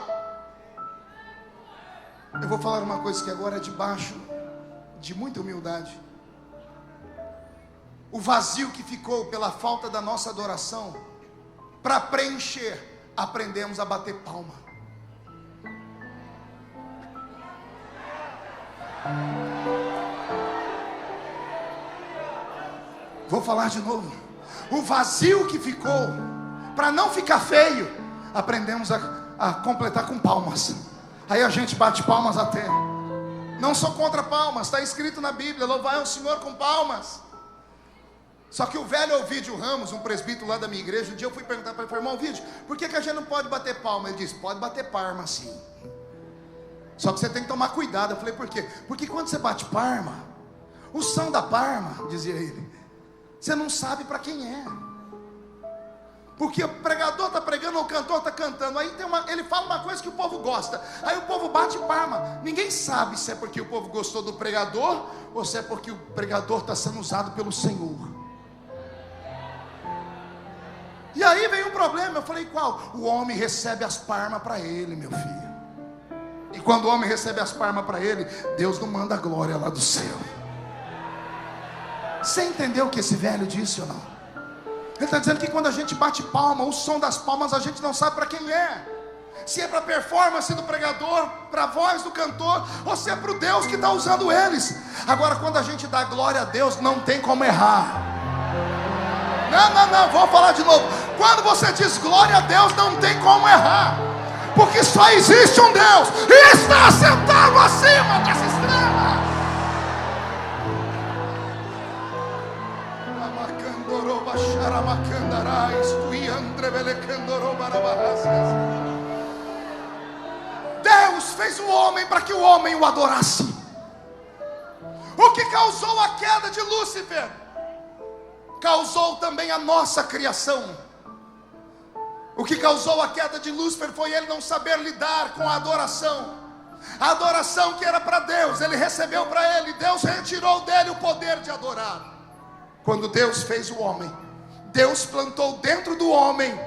Eu vou falar uma coisa que agora é debaixo de muita humildade. O vazio que ficou pela falta da nossa adoração, para preencher, aprendemos a bater palma. Vou falar de novo. O vazio que ficou, para não ficar feio, aprendemos a completar com palmas. Aí a gente bate palmas até. Não sou contra palmas, está escrito na Bíblia: louvai ao Senhor com palmas. Só que o velho Ovídio Ramos, um presbítero lá da minha igreja, um dia eu fui perguntar para ele: irmão Ovídio, por que a gente não pode bater palma? Ele disse: pode bater palma sim, só que você tem que tomar cuidado. Eu falei: por quê? Porque quando você bate palma, o som da palma, dizia ele, você não sabe para quem é. Porque o pregador está pregando ou o cantor está cantando. Aí ele fala uma coisa que o povo gosta. Aí o povo bate palma. Ninguém sabe se é porque o povo gostou do pregador ou se é porque o pregador está sendo usado pelo Senhor. E aí veio um problema. Eu falei: qual? O homem recebe as palmas para ele, meu filho. E quando o homem recebe as palmas para ele, Deus não manda a glória lá do céu. Você entendeu o que esse velho disse ou não? Ele está dizendo que quando a gente bate palma, o som das palmas a gente não sabe para quem é. Se é para a performance do pregador, para a voz do cantor, ou se é para o Deus que está usando eles. Agora, quando a gente dá glória a Deus, não tem como errar. Não, vou falar de novo. Quando você diz glória a Deus, não tem como errar, porque só existe um Deus, e está sentado acima das estrelas. Deus fez o homem para que o homem o adorasse. O que causou a queda de Lúcifer causou também a nossa criação. O que causou a queda de Lúcifer foi ele não saber lidar com a adoração. A adoração que era para Deus, ele recebeu para ele. Deus retirou dele o poder de adorar. Quando Deus fez o homem, Deus plantou dentro do homem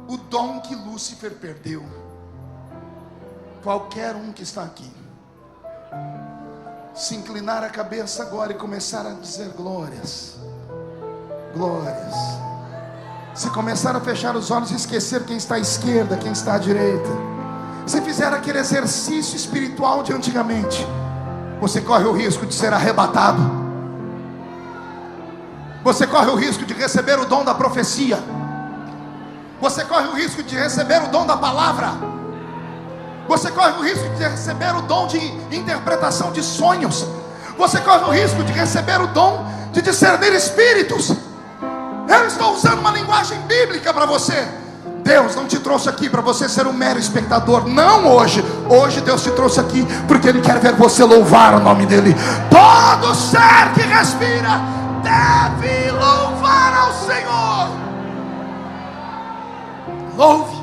o dom que Lúcifer perdeu. Qualquer um que está aqui, se inclinar a cabeça agora e começar a dizer glórias, glórias. Se começar a fechar os olhos e esquecer quem está à esquerda, quem está à direita, se fizer aquele exercício espiritual de antigamente, você corre o risco de ser arrebatado. Você corre o risco de receber o dom da profecia. Você corre o risco de receber o dom da palavra. Você corre o risco de receber o dom de interpretação de sonhos. Você corre o risco de receber o dom de discernir espíritos. Eu estou usando uma linguagem bíblica para você. Deus não te trouxe aqui para você ser um mero espectador. Não hoje. Hoje Deus te trouxe aqui porque Ele quer ver você louvar o nome dEle. Todo ser que respira deve louvar ao Senhor. Louve.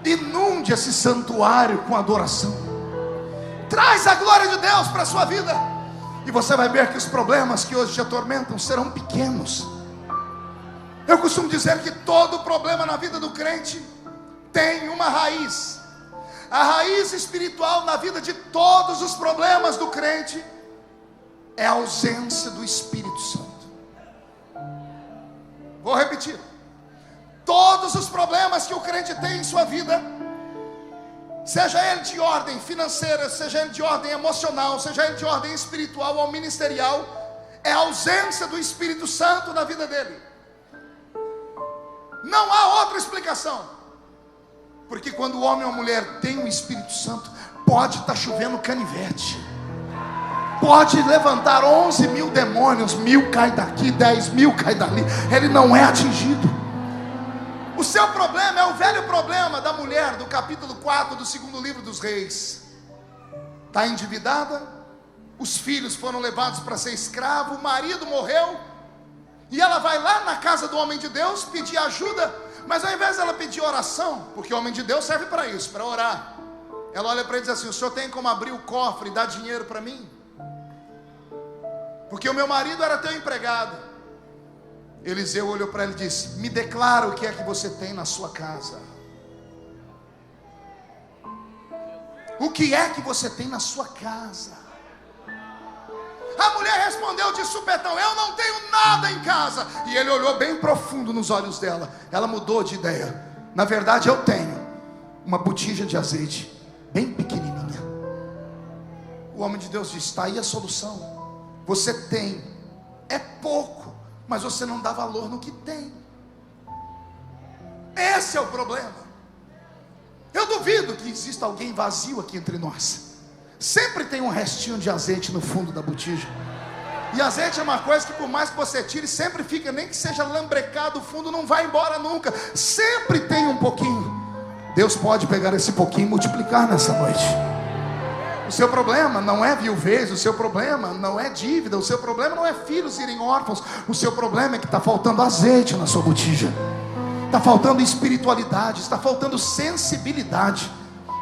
Inunde esse santuário com adoração. Traz a glória de Deus para a sua vida, e você vai ver que os problemas que hoje te atormentam serão pequenos. Eu costumo dizer que todo problema na vida do crente tem uma raiz. A raiz espiritual na vida de todos os problemas do crente é a ausência do Espírito Santo. Vou repetir. Todos os problemas que o crente tem em sua vida, seja ele de ordem financeira, seja ele de ordem emocional, seja ele de ordem espiritual ou ministerial, é a ausência do Espírito Santo na vida dele. Não há outra explicação. Porque quando o homem ou a mulher tem o Espírito Santo, pode estar chovendo canivete, pode levantar 11 mil demônios, 1000 cai daqui, 10 mil cai dali, ele não é atingido. O seu problema é o velho problema da mulher do capítulo 4 do segundo livro dos Reis. Está endividada, os filhos foram levados para ser escravo, o marido morreu, e ela vai lá na casa do homem de Deus pedir ajuda, mas ao invés dela pedir oração, porque o homem de Deus serve para isso, para orar, ela olha para ele e diz assim: o senhor tem como abrir o cofre e dar dinheiro para mim? Porque o meu marido era teu empregado. Eliseu olhou para ele e disse: me declara o que é que você tem na sua casa. O que é que você tem na sua casa? A mulher respondeu de supetão: eu não tenho nada em casa. E ele olhou bem profundo nos olhos dela. Ela mudou de ideia. Na verdade, eu tenho uma botija de azeite bem pequenininha. O homem de Deus disse: está aí a solução. Você tem, é pouco, mas você não dá valor no que tem. Esse é o problema. Eu duvido que exista alguém vazio aqui entre nós. Sempre tem um restinho de azeite no fundo da botija. E azeite é uma coisa que por mais que você tire, sempre fica, nem que seja lambrecado, o fundo não vai embora nunca. Sempre tem um pouquinho. Deus pode pegar esse pouquinho e multiplicar nessa noite. O seu problema não é viuvez, o seu problema não é dívida, o seu problema não é filhos irem órfãos. O seu problema é que está faltando azeite na sua botija, está faltando espiritualidade, está faltando sensibilidade.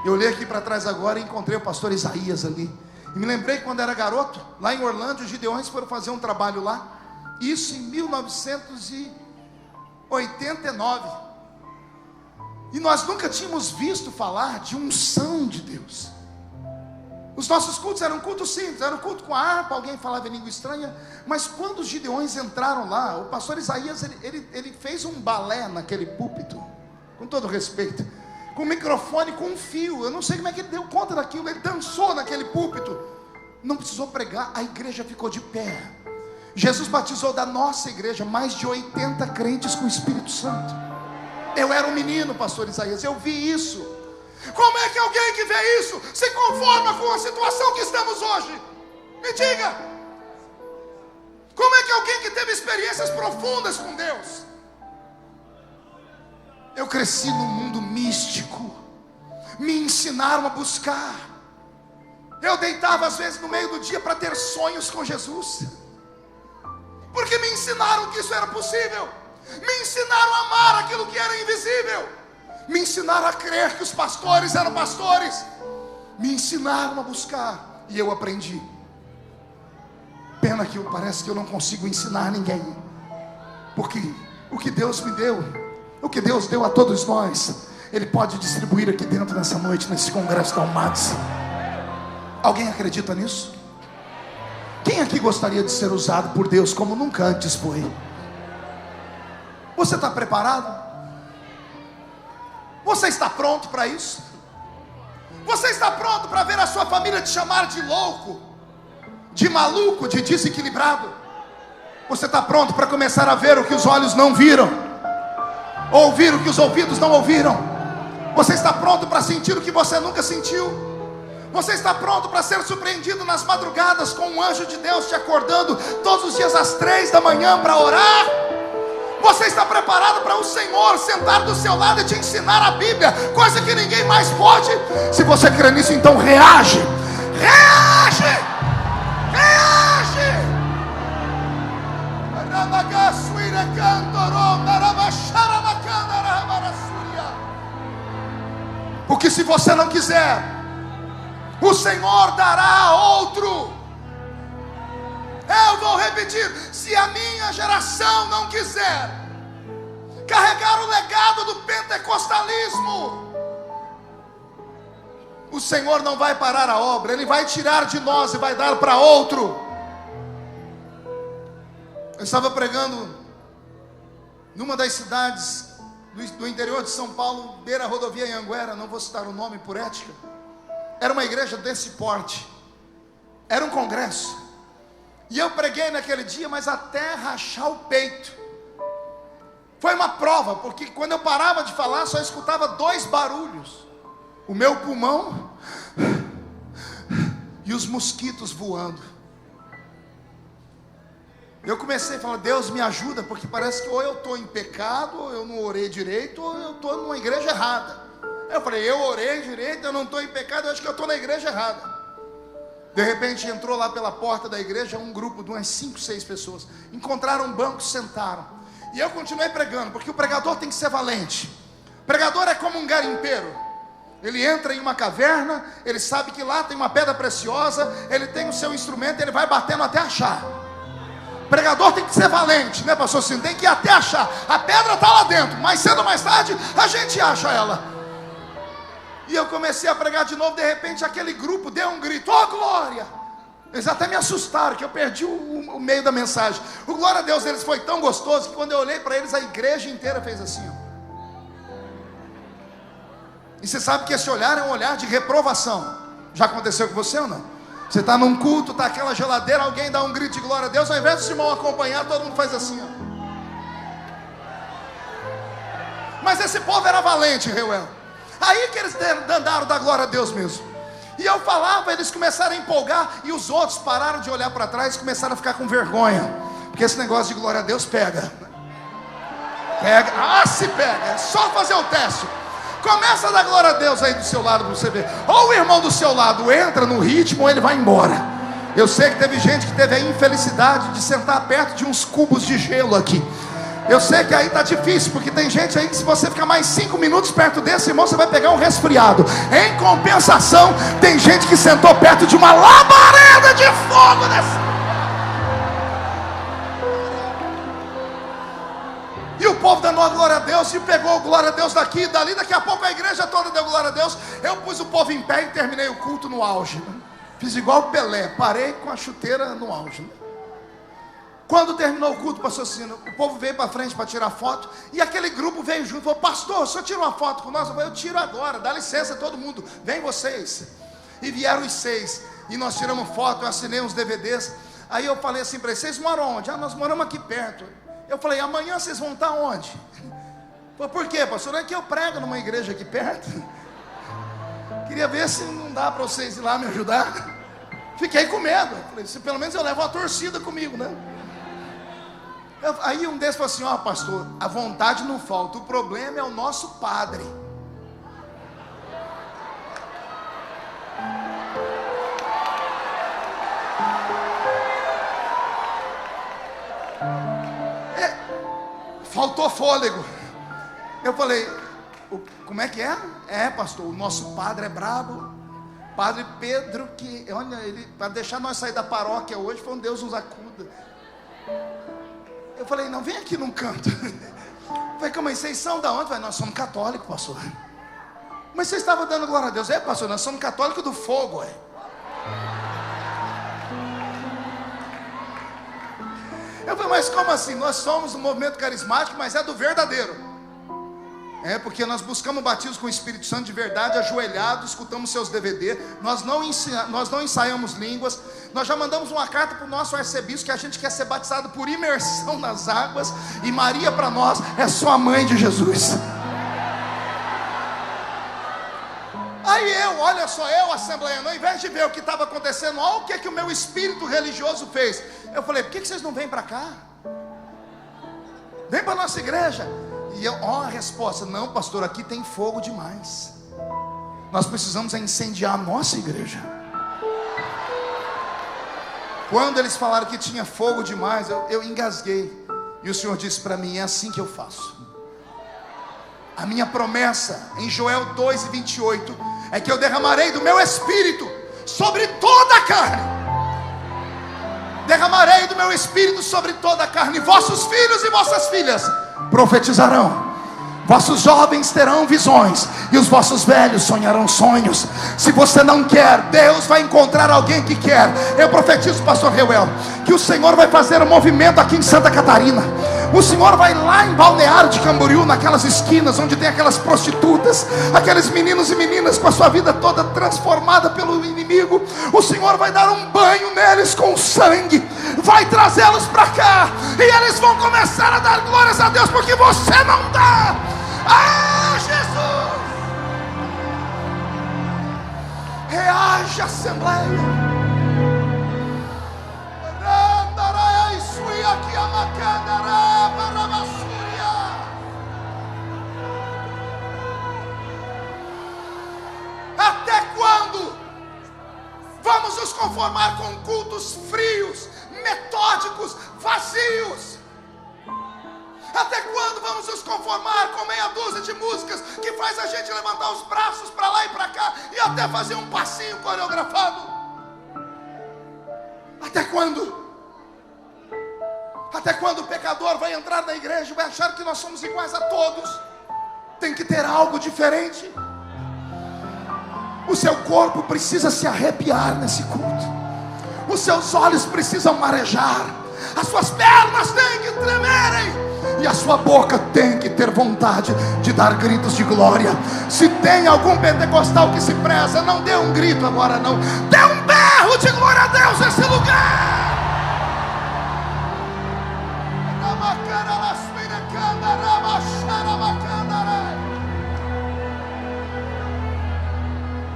Eu olhei aqui para trás agora e encontrei o pastor Isaías ali, e me lembrei que quando era garoto, lá em Orlando, os Gideões foram fazer um trabalho lá, isso em 1989. E nós nunca tínhamos visto falar de unção de Deus. Os nossos cultos eram cultos simples, era um culto com a harpa, alguém falava em língua estranha. Mas quando os gideões entraram lá, o pastor Isaías, ele fez um balé naquele púlpito, com todo respeito, com um microfone, com um fio. Eu não sei como é que ele deu conta daquilo. Ele dançou naquele púlpito, não precisou pregar, a igreja ficou de pé. Jesus batizou da nossa igreja mais de 80 crentes com o Espírito Santo. Eu era um menino, pastor Isaías, eu vi isso. Como é que alguém que vê isso se conforma com a situação que estamos hoje? Me diga. Como é que alguém que teve experiências profundas com Deus? Eu cresci num mundo místico, me ensinaram a buscar. Eu deitava às vezes no meio do dia para ter sonhos com Jesus, porque me ensinaram que isso era possível. Me ensinaram a amar aquilo que era invisível. Me ensinaram a crer que os pastores eram pastores. Me ensinaram a buscar, e eu aprendi. Pena que parece que eu não consigo ensinar ninguém, porque o que Deus me deu, o que Deus deu a todos nós, Ele pode distribuir aqui dentro nessa noite, nesse congresso da Almax. Alguém acredita nisso? Quem aqui gostaria de ser usado por Deus como nunca antes foi? Você está preparado? Você está pronto para isso? Você está pronto para ver a sua família te chamar de louco, de maluco, de desequilibrado? Você está pronto para começar a ver o que os olhos não viram, ouvir o que os ouvidos não ouviram? Você está pronto para sentir o que você nunca sentiu? Você está pronto para ser surpreendido nas madrugadas com um anjo de Deus te acordando todos os dias às 3 da manhã para orar? Você está preparado para o Senhor sentar do seu lado e te ensinar a Bíblia, coisa que ninguém mais pode? Se você crê nisso, então reage. Reage! Reage! Porque se você não quiser, o Senhor dará a outro. Eu vou repetir: se a minha geração não quiser carregar o legado do pentecostalismo, o Senhor não vai parar a obra. Ele vai tirar de nós e vai dar para outro. Eu estava pregando numa das cidades do interior de São Paulo, beira a rodovia Anhanguera, não vou citar o nome por ética. Era uma igreja desse porte, era um congresso, e eu preguei naquele dia, mas até rachar o peito. Foi uma prova, porque quando eu parava de falar, só escutava 2 barulhos: o meu pulmão e os mosquitos voando. Eu comecei a falar: Deus me ajuda, porque parece que ou eu estou em pecado, ou eu não orei direito, ou eu estou numa igreja errada. Eu falei: eu orei direito, eu não estou em pecado, eu acho que eu estou na igreja errada. De repente entrou lá pela porta da igreja um grupo de umas 5, 6 pessoas. Encontraram um banco, sentaram. E eu continuei pregando, porque o pregador tem que ser valente. O pregador é como um garimpeiro. Ele entra em uma caverna, ele sabe que lá tem uma pedra preciosa, ele tem o seu instrumento, ele vai batendo até achar. O pregador tem que ser valente, né, pastor? Assim, tem que ir até achar. A pedra está lá dentro, mais cedo ou mais tarde a gente acha ela. E eu comecei a pregar de novo. De repente aquele grupo deu um grito: oh glória! Eles até me assustaram, que eu perdi o meio da mensagem. O glória a Deus deles foi tão gostoso, que quando eu olhei para eles, a igreja inteira fez assim, ó. E você sabe que esse olhar é um olhar de reprovação. Já aconteceu com você ou não? Você está num culto, está aquela geladeira, alguém dá um grito de glória a Deus, ao invés do irmão acompanhar, todo mundo faz assim, ó. Mas esse povo era valente, Reuel. Aí que eles andaram da glória a Deus mesmo. E eu falava, eles começaram a empolgar, e os outros pararam de olhar para trás e começaram a ficar com vergonha, porque esse negócio de glória a Deus pega. Se pega, é só fazer o teste. Começa a dar glória a Deus aí do seu lado para você ver. Ou o irmão do seu lado entra no ritmo, ou ele vai embora. Eu sei que teve gente que teve a infelicidade de sentar perto de uns cubos de gelo aqui. Eu sei que aí está difícil, porque tem gente aí que se você ficar mais 5 minutos perto desse irmão, você vai pegar um resfriado. Em compensação, tem gente que sentou perto de uma labareda de fogo nessa. E o povo dando glória a Deus, e pegou glória a Deus daqui e dali. Daqui a pouco a igreja toda deu glória a Deus. Eu pus o povo em pé e terminei o culto no auge, né? Fiz igual o Pelé, parei com a chuteira no auge, né? Quando terminou o culto, pastor Cino, o povo veio para frente para tirar foto, e aquele grupo veio junto e falou: pastor, o senhor tirou uma foto com nós? Eu falei: eu tiro agora, dá licença todo mundo, vem vocês. E vieram os 6, e nós tiramos foto, eu assinei uns DVDs. Aí eu falei assim para eles: vocês moram onde? Ah, nós moramos aqui perto. Eu falei: amanhã vocês vão estar onde? Falei: por quê, pastor? Não é que eu prego numa igreja aqui perto. Queria ver se não dá para vocês ir lá me ajudar. Fiquei com medo. Falei: se pelo menos eu levo uma torcida comigo, né? Aí um desses falou assim: ó, pastor, a vontade não falta, o problema é o nosso padre. Faltou fôlego. Eu falei: como é que é? É, pastor, o nosso padre é brabo. Padre Pedro, que, olha, ele, para deixar nós sair da paróquia hoje, foi um Deus nos acuda. Eu falei: não, vem aqui num canto. Eu falei: calma aí, vocês são da onde? Eu falei: nós somos católicos, pastor. Mas vocês estavam dando glória a Deus? É, pastor, nós somos católicos do fogo, é. Eu falei: mas como assim? Nós somos do movimento carismático, mas é do verdadeiro. É, porque nós buscamos batismo com o Espírito Santo de verdade, ajoelhados, escutamos seus DVD, nós não ensaiamos línguas, nós já mandamos uma carta para o nosso arcebispo que a gente quer ser batizado por imersão nas águas, e Maria para nós é só a mãe de Jesus. Aí olha só, assembleia, ao invés de ver o que estava acontecendo, olha o que o meu espírito religioso fez. Eu falei: por que vocês não vêm para cá? Vem para a nossa igreja. E a resposta: não, pastor, aqui tem fogo demais. Nós precisamos incendiar a nossa igreja. Quando eles falaram que tinha fogo demais, eu engasguei. E o Senhor disse para mim: é assim que eu faço. A minha promessa em Joel 2:28 é que eu derramarei do meu espírito sobre toda a carne. Derramarei do meu espírito sobre toda a carne. Vossos filhos e vossas filhas profetizarão, vossos jovens terão visões, e os vossos velhos sonharão sonhos. Se você não quer, Deus vai encontrar alguém que quer. Eu profetizo, pastor Reuel, que o Senhor vai fazer um movimento aqui em Santa Catarina. O Senhor vai lá em Balneário de Camboriú, naquelas esquinas onde tem aquelas prostitutas, aqueles meninos e meninas com a sua vida toda transformada pelo inimigo. O Senhor vai dar um banho neles com sangue, vai trazê-los para cá, e eles vão começar a dar glórias a Deus, porque você não dá. Ah, Jesus! Reage, assembleia. Até quando vamos nos conformar com cultos frios, metódicos, vazios? Até quando vamos nos conformar com meia dúzia de músicas que faz a gente levantar os braços para lá e para cá e até fazer um passinho coreografado? Até quando? Até quando o pecador vai entrar na igreja e vai achar que nós somos iguais a todos? Tem que ter algo diferente. O seu corpo precisa se arrepiar nesse culto. Os seus olhos precisam marejar. As suas pernas têm que tremerem. E a sua boca tem que ter vontade de dar gritos de glória. Se tem algum pentecostal que se preza, não dê um grito agora não. Dê um berro de glória a Deus nesse lugar.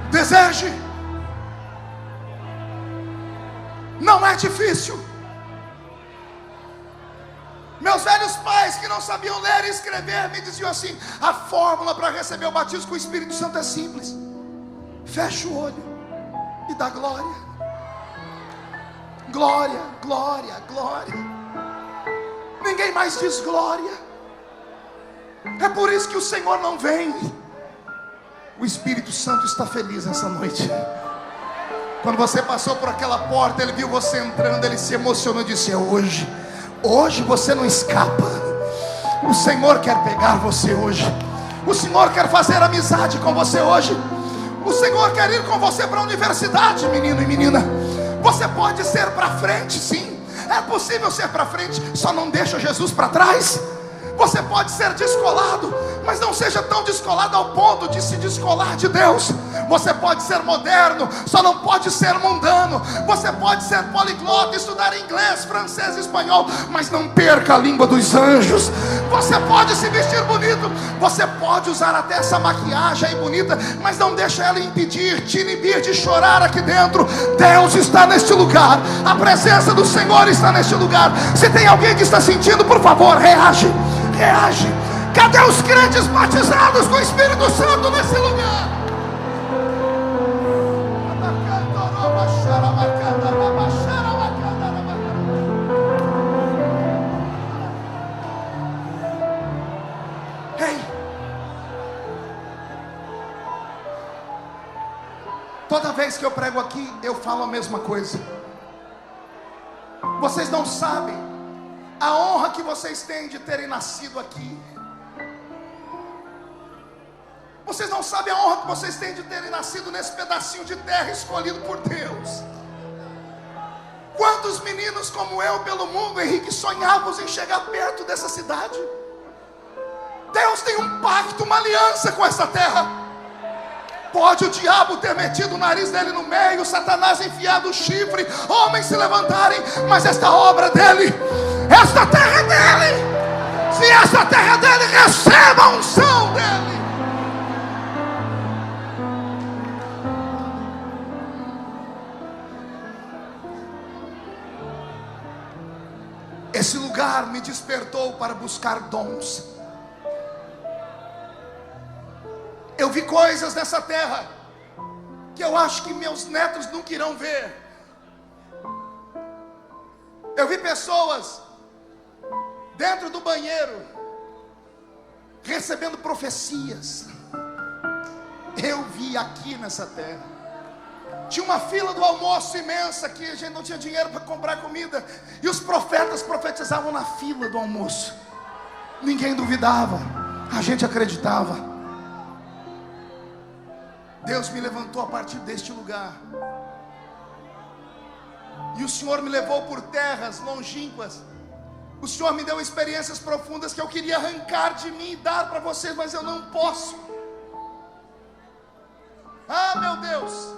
Deseje. Não é difícil. Meus velhos pais que não sabiam ler e escrever me diziam assim: a fórmula para receber o batismo com o Espírito Santo é simples. Fecha o olho e dá glória. Glória, glória, glória. Ninguém mais diz glória. É por isso que o Senhor não vem. O Espírito Santo está feliz nessa noite. Quando você passou por aquela porta, Ele viu você entrando, Ele se emocionou e disse: é hoje. Hoje você não escapa. O Senhor quer pegar você hoje. O Senhor quer fazer amizade com você hoje. O Senhor quer ir com você para a universidade, menino e menina. Você pode ser para frente, sim. É possível ser para frente, só não deixa Jesus para trás. Você pode ser descolado, mas não seja tão descolado ao ponto de se descolar de Deus. Você pode ser moderno, só não pode ser mundano. Você pode ser poliglota, estudar inglês, francês, espanhol, mas não perca a língua dos anjos. Você pode se vestir bonito, você pode usar até essa maquiagem aí bonita, mas não deixa ela impedir, te inibir de chorar aqui dentro. Deus está neste lugar, a presença do Senhor está neste lugar. Se tem alguém que está sentindo, por favor, reage. Reage. Cadê os crentes batizados com o Espírito Santo nesse lugar? Ei, toda vez que eu prego aqui, eu falo a mesma coisa. Vocês não sabem a honra que vocês têm de terem nascido aqui. Vocês não sabem a honra que vocês têm de terem nascido nesse pedacinho de terra escolhido por Deus. Quantos meninos como eu pelo mundo, Henrique, sonhávamos em chegar perto dessa cidade? Deus tem um pacto, uma aliança com essa terra. Pode o diabo ter metido o nariz dele no meio, Satanás enfiado o chifre, homens se levantarem, mas esta obra dele, esta terra é dele. Se esta terra é dele, receba a unção dele. Esse lugar me despertou para buscar dons. Eu vi coisas nessa terra que eu acho que meus netos nunca irão ver. Eu vi pessoas dentro do banheiro recebendo profecias. Eu vi aqui nessa terra. Tinha uma fila do almoço imensa que a gente não tinha dinheiro para comprar comida, e os profetas profetizavam na fila do almoço. Ninguém duvidava, a gente acreditava. Deus me levantou a partir deste lugar, e o Senhor me levou por terras longínquas. O Senhor me deu experiências profundas que eu queria arrancar de mim e dar para vocês, mas eu não posso. Ah, meu Deus,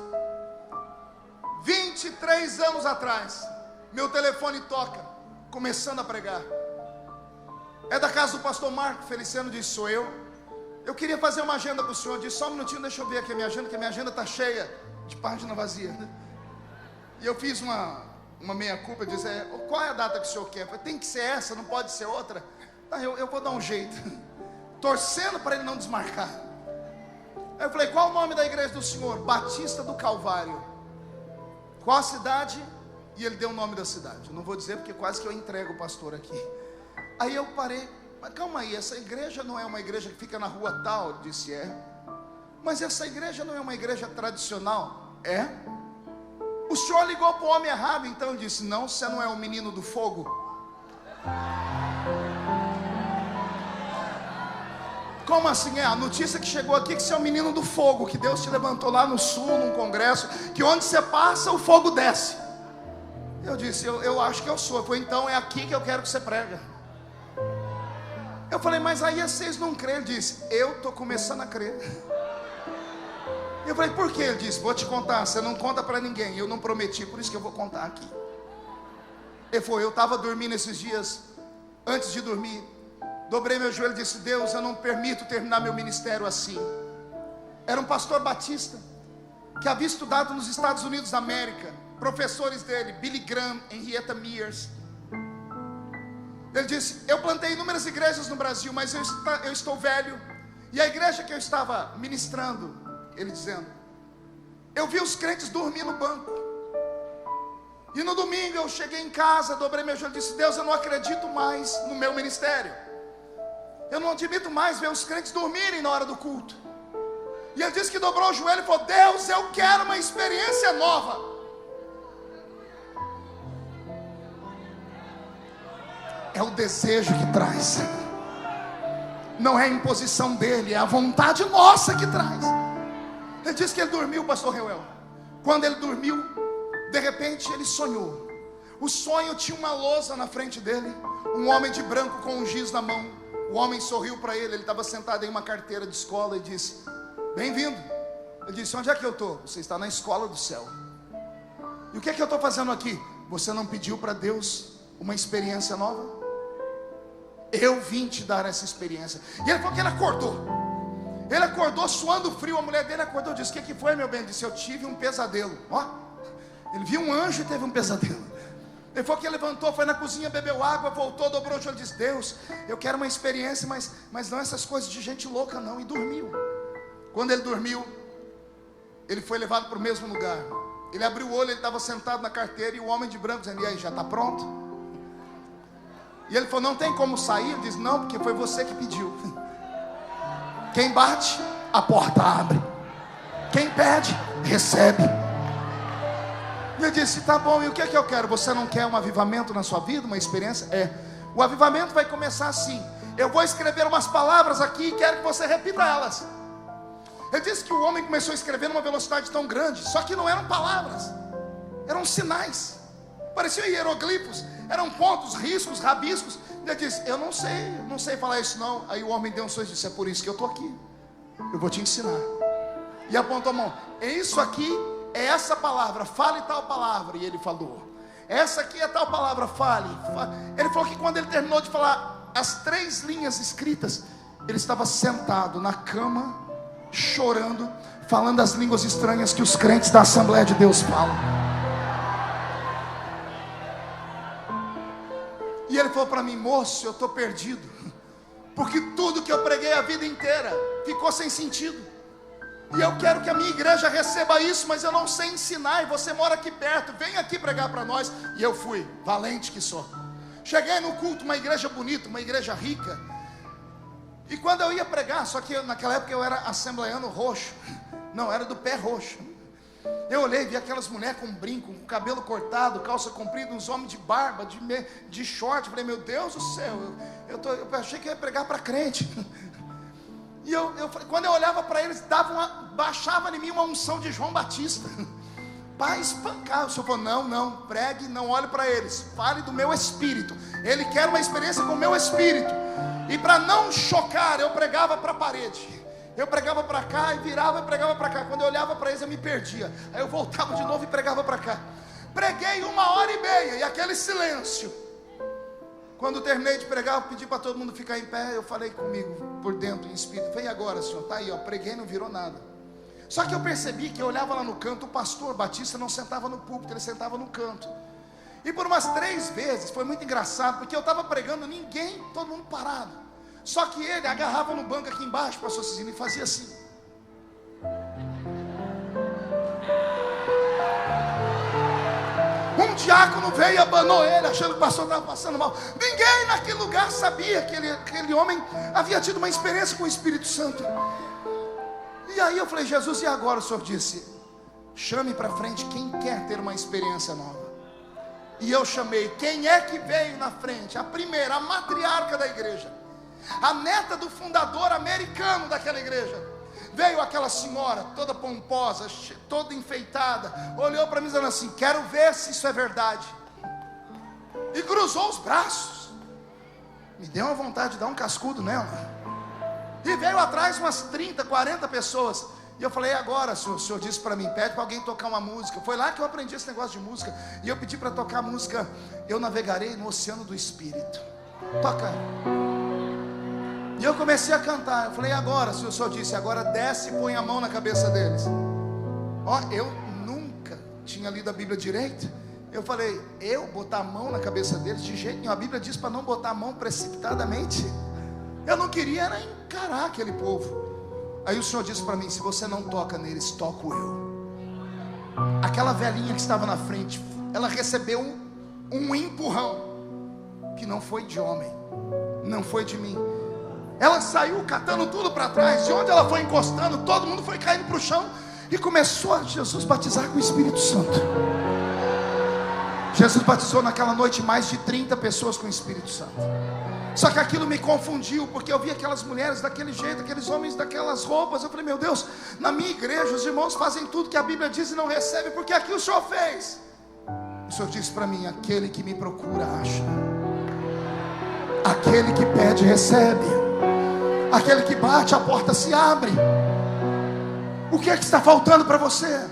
23 anos atrás, meu telefone toca, começando a pregar. É da casa do pastor Marco Feliciano, disse: sou eu. Eu queria fazer uma agenda para o senhor. Disse: só um minutinho, deixa eu ver aqui a minha agenda, que a minha agenda está cheia de página vazia. E eu fiz uma meia-culpa, eu disse: qual é a data que o senhor quer? Eu falei: tem que ser essa, não pode ser outra. Eu vou dar um jeito, torcendo para ele não desmarcar. Aí eu falei: qual o nome da igreja do senhor? Batista do Calvário. Qual a cidade? E ele deu o nome da cidade. Eu não vou dizer porque quase que eu entrego o pastor aqui. Aí eu parei: mas calma aí, essa igreja não é uma igreja que fica na rua tal? Ele disse: é. Mas essa igreja não é uma igreja tradicional? É. O senhor ligou para o homem errado, então? Ele disse: não, você não é o menino do fogo. Como assim? É a notícia que chegou aqui, que você é o menino do fogo, que Deus te levantou lá no sul, num congresso, que onde você passa, o fogo desce. Eu disse: eu acho que eu sou. Ele falou: então é aqui que eu quero que você prega. Eu falei: mas aí vocês não creem. Ele disse: eu estou começando a crer. Eu falei: por quê? Ele disse: vou te contar, você não conta para ninguém. Eu não prometi, por isso que eu vou contar aqui. Ele falou: eu estava dormindo esses dias, antes de dormir, dobrei meu joelho e disse: Deus, eu não permito terminar meu ministério assim. Era um pastor batista, que havia estudado nos Estados Unidos da América. Professores dele, Billy Graham, Henrietta Mears. Ele disse: eu plantei inúmeras igrejas no Brasil, mas eu estou velho. E a igreja que eu estava ministrando, ele dizendo, eu vi os crentes dormir no banco. E no domingo eu cheguei em casa, dobrei meu joelho e disse: Deus, eu não acredito mais no meu ministério. Eu não admito mais ver os crentes dormirem na hora do culto. E ele disse que dobrou o joelho e falou: Deus, eu quero uma experiência nova. É o desejo que traz. Não é a imposição dele, é a vontade nossa que traz. Ele disse que ele dormiu, pastor Reuel. Quando ele dormiu, de repente ele sonhou. O sonho tinha uma lousa na frente dele, um homem de branco com um giz na mão. O homem sorriu para ele, ele estava sentado em uma carteira de escola e disse: bem-vindo. Ele disse: onde é que eu estou? Você está na escola do céu. E o que é que eu estou fazendo aqui? Você não pediu para Deus uma experiência nova? Eu vim te dar essa experiência. E ele falou que ele acordou. Ele acordou suando frio. A mulher dele acordou e disse: o que foi, meu bem? Ele disse: eu tive um pesadelo. Ó, ele viu um anjo e teve um pesadelo. Ele falou que ele levantou, foi na cozinha, bebeu água, voltou, dobrou o joelho e disse: Deus, eu quero uma experiência, mas não essas coisas de gente louca não. E dormiu. Quando ele dormiu, ele foi levado para o mesmo lugar. Ele abriu o olho, ele estava sentado na carteira, e o homem de branco dizendo: e aí, já está pronto? E ele falou: não tem como sair? Ele disse: não, porque foi você que pediu. Quem bate, a porta abre. Quem pede, recebe. E ele disse: tá bom, e o que é que eu quero? Você não quer um avivamento na sua vida, uma experiência? O avivamento vai começar assim: eu vou escrever umas palavras aqui e quero que você repita elas. Ele disse que o homem começou a escrever numa velocidade tão grande, só que não eram palavras, eram sinais, pareciam hieroglifos, eram pontos, riscos, rabiscos. Ele disse: eu não sei falar isso não. Aí o homem deu um sorriso e disse: é por isso que eu estou aqui, eu vou te ensinar. E apontou a mão: é isso aqui, é essa palavra, fale tal palavra. E ele falou: essa aqui é tal palavra, fale. Ele falou que quando ele terminou de falar as 3 linhas escritas, ele estava sentado na cama, chorando, falando as línguas estranhas que os crentes da Assembleia de Deus falam. E ele falou para mim: moço, eu estou perdido, porque tudo que eu preguei a vida inteira ficou sem sentido. E eu quero que a minha igreja receba isso, mas eu não sei ensinar. E você mora aqui perto, vem aqui pregar para nós. E eu fui, valente que sou. Cheguei no culto, uma igreja bonita, uma igreja rica. E quando eu ia pregar, só que naquela época eu era assembleiano roxo. Não, era do pé roxo. Eu olhei, vi aquelas mulheres com brinco, com cabelo cortado, calça comprida, uns homens de barba, de short. Falei: meu Deus do céu, eu achei que eu ia pregar para crente. E quando eu olhava para eles, baixava em mim uma unção de João Batista, para espancar. O Senhor falou: não, pregue, não olhe para eles, fale do meu espírito. Ele quer uma experiência com o meu espírito. E para não chocar, eu pregava para a parede. Eu pregava para cá e virava e pregava para cá. Quando eu olhava para eles, eu me perdia. Aí eu voltava de novo e pregava para cá. Preguei 1h30 e aquele silêncio. Quando terminei de pregar, eu pedi para todo mundo ficar em pé. Eu falei comigo por dentro, em espírito: vem agora, Senhor, está aí, ó, preguei, não virou nada. Só que eu percebi que eu olhava lá no canto, o pastor Batista não sentava no púlpito, ele sentava no canto. E por umas 3 vezes, foi muito engraçado, porque eu estava pregando, ninguém, todo mundo parado. Só que ele agarrava no banco aqui embaixo, pastor Cisino, e fazia assim. Um diácono veio e abanou ele, achando que o pastor estava passando mal. Ninguém naquele lugar sabia que aquele homem havia tido uma experiência com o Espírito Santo. E aí eu falei: Jesus, e agora? O Senhor disse: chame para frente quem quer ter uma experiência nova. E eu chamei. Quem é que veio na frente? A primeira, a matriarca da igreja, a neta do fundador americano daquela igreja. Veio aquela senhora, toda pomposa, toda enfeitada, olhou para mim dizendo assim: quero ver se isso é verdade. E cruzou os braços. Me deu uma vontade de dar um cascudo nela. E veio atrás umas 30, 40 pessoas. E eu falei: agora, senhor, o senhor disse para mim, pede para alguém tocar uma música. Foi lá que eu aprendi esse negócio de música. E eu pedi para tocar a música Eu Navegarei no Oceano do Espírito. Toca. E eu comecei a cantar. Eu falei: agora, senhor, o senhor disse, agora desce e põe a mão na cabeça deles. Ó, eu nunca tinha lido a Bíblia direito. Eu falei: eu botar a mão na cabeça deles? De jeito nenhum. A Bíblia diz para não botar a mão precipitadamente. Eu não queria era encarar aquele povo. Aí o Senhor disse para mim: se você não toca neles, toco eu. Aquela velhinha que estava na frente, ela recebeu um empurrão, que não foi de homem, não foi de mim. Ela saiu catando tudo para trás. De onde ela foi encostando, todo mundo foi caindo para o chão. E começou a Jesus batizar com o Espírito Santo. Jesus batizou naquela noite mais de 30 pessoas com o Espírito Santo. Só que aquilo me confundiu, porque eu vi aquelas mulheres daquele jeito, aqueles homens daquelas roupas. Eu falei, meu Deus, na minha igreja os irmãos fazem tudo que a Bíblia diz e não recebem, porque aqui o Senhor fez. O Senhor disse para mim, aquele que me procura acha, aquele que pede recebe, aquele que bate a porta se abre. O que é que está faltando para você?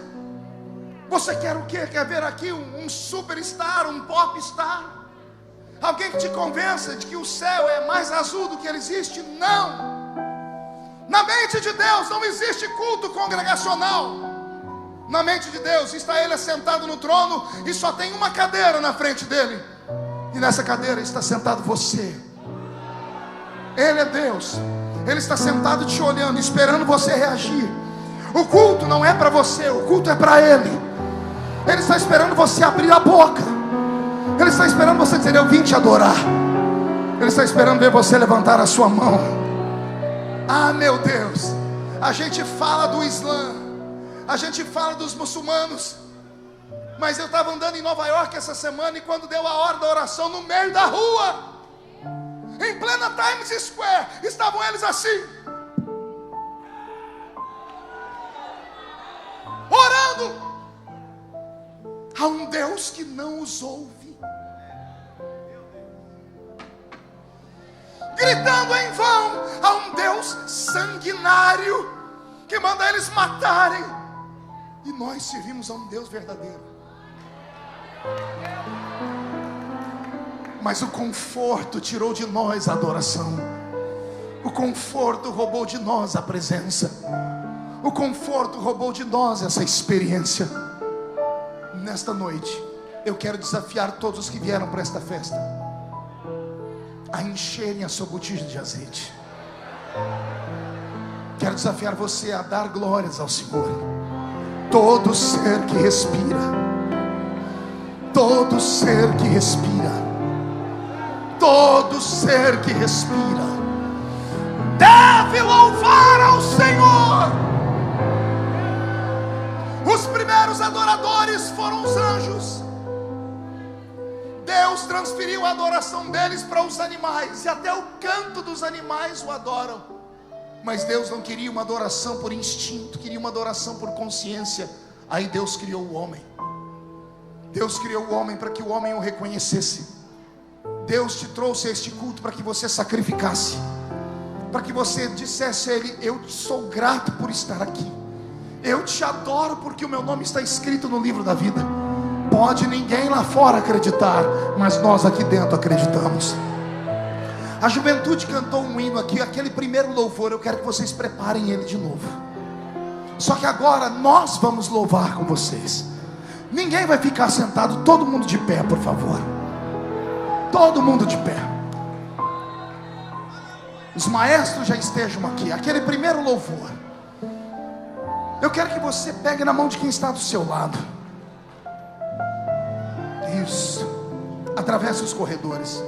Você quer o quê? Quer ver aqui um superstar, um popstar? Alguém que te convença de que o céu é mais azul do que ele existe? Não. Na mente de Deus não existe culto congregacional. Na mente de Deus está Ele assentado no trono e só tem uma cadeira na frente dele. E nessa cadeira está sentado você. Ele é Deus. Ele está sentado te olhando, esperando você reagir. O culto não é para você, o culto é para Ele. Ele está esperando você abrir a boca. Ele está esperando você dizer, eu vim te adorar. Ele está esperando ver você levantar a sua mão. Ah, meu Deus, a gente fala do Islã, a gente fala dos muçulmanos, mas eu estava andando em Nova York essa semana, e quando deu a hora da oração, no meio da rua, em plena Times Square, estavam eles assim, orando a um Deus que não os ouve, gritando em vão a um Deus sanguinário que manda eles matarem. E nós servimos a um Deus verdadeiro. Mas o conforto tirou de nós a adoração. O conforto roubou de nós a presença. O conforto roubou de nós essa experiência. Nesta noite eu quero desafiar todos os que vieram para esta festa a encherem a sua botija de azeite. Quero desafiar você a dar glórias ao Senhor. Todo ser que respira, todo ser que respira, todo ser que respira deve louvar ao Senhor. Os primeiros adoradores foram os anjos. Deus transferiu a adoração deles para os animais, e até o canto dos animais o adoram. Mas Deus não queria uma adoração por instinto, queria uma adoração por consciência. Aí Deus criou o homem. Deus criou o homem para que o homem o reconhecesse. Deus te trouxe a este culto para que você sacrificasse, para que você dissesse a Ele, eu sou grato por estar aqui, eu te adoro porque o meu nome está escrito no livro da vida. Pode ninguém lá fora acreditar, mas nós aqui dentro acreditamos. A juventude cantou um hino aqui, aquele primeiro louvor, eu quero que vocês preparem ele de novo. Só que agora nós vamos louvar com vocês. Ninguém vai ficar sentado, todo mundo de pé, por favor. Todo mundo de pé. Os maestros já estejam aqui, aquele primeiro louvor. Eu quero que você pegue na mão de quem está do seu lado. Isso. Atravesse os corredores.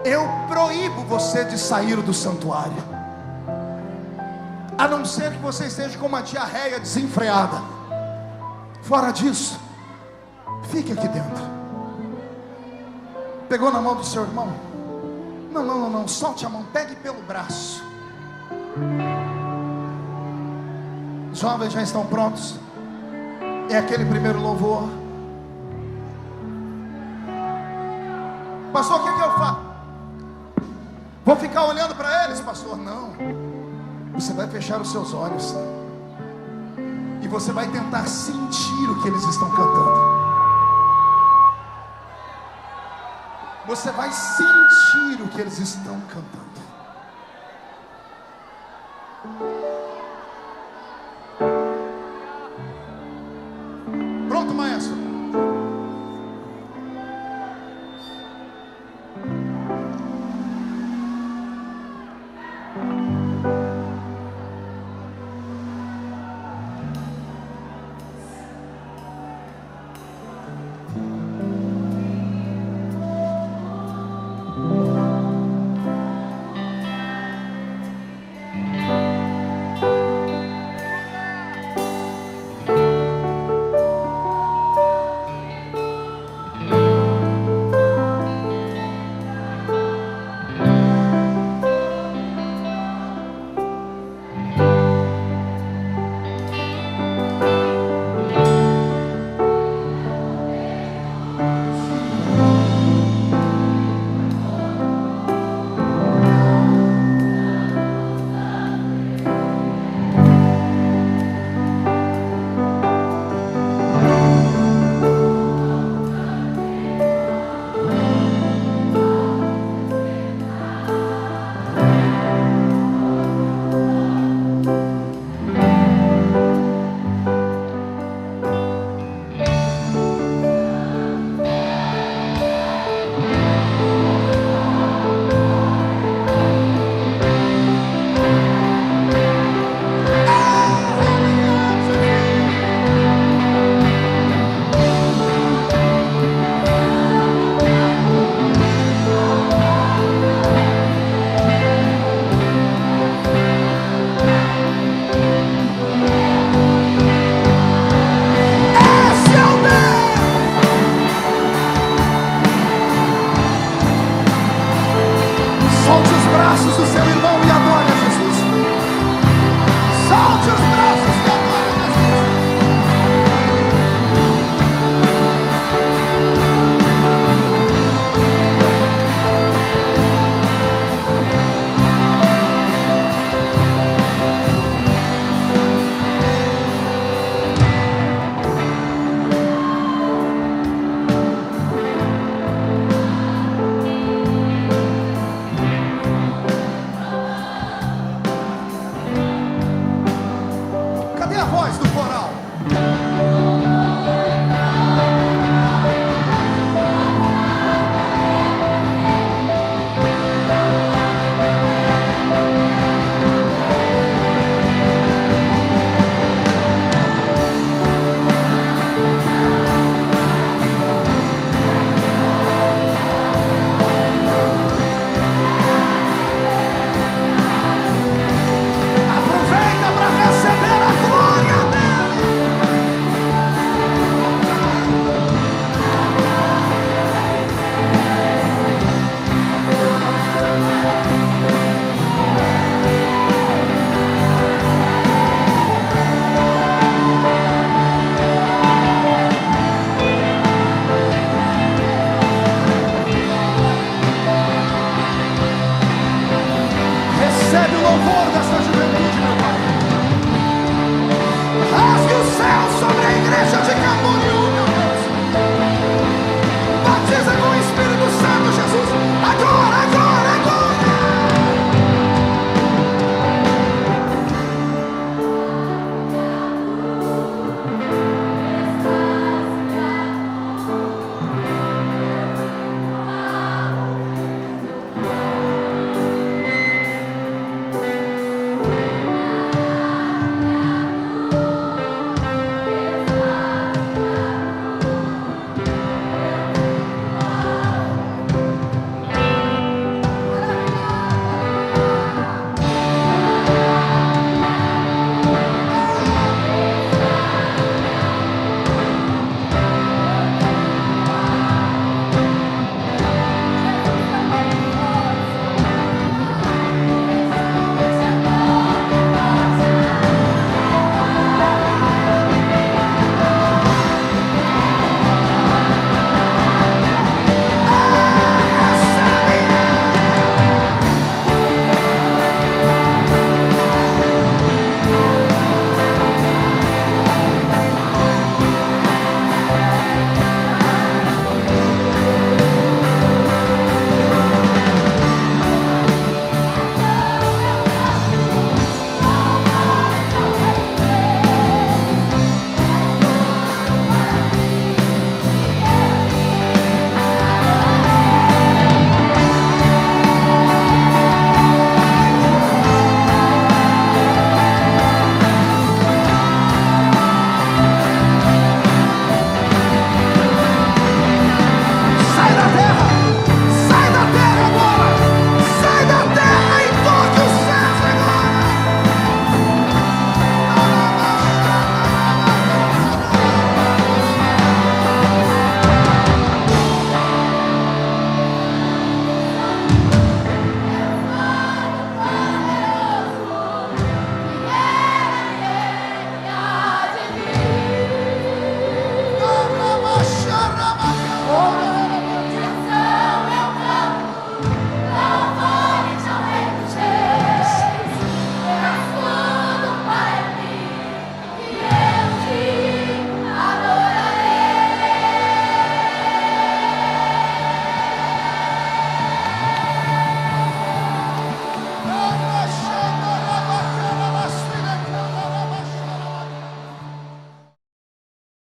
Eu proíbo você de sair do santuário, a não ser que você esteja com uma diarreia desenfreada. Fora disso, fique aqui dentro. Pegou na mão do seu irmão? Não, solte a mão, pegue pelo braço. Os jovens já estão prontos. É aquele primeiro louvor. Pastor, o que eu faço? Vou ficar olhando para eles, pastor? Não. Você vai fechar os seus olhos e você vai tentar sentir o que eles estão cantando. Você vai sentir o que eles estão cantando. Pronto, maestro? voz do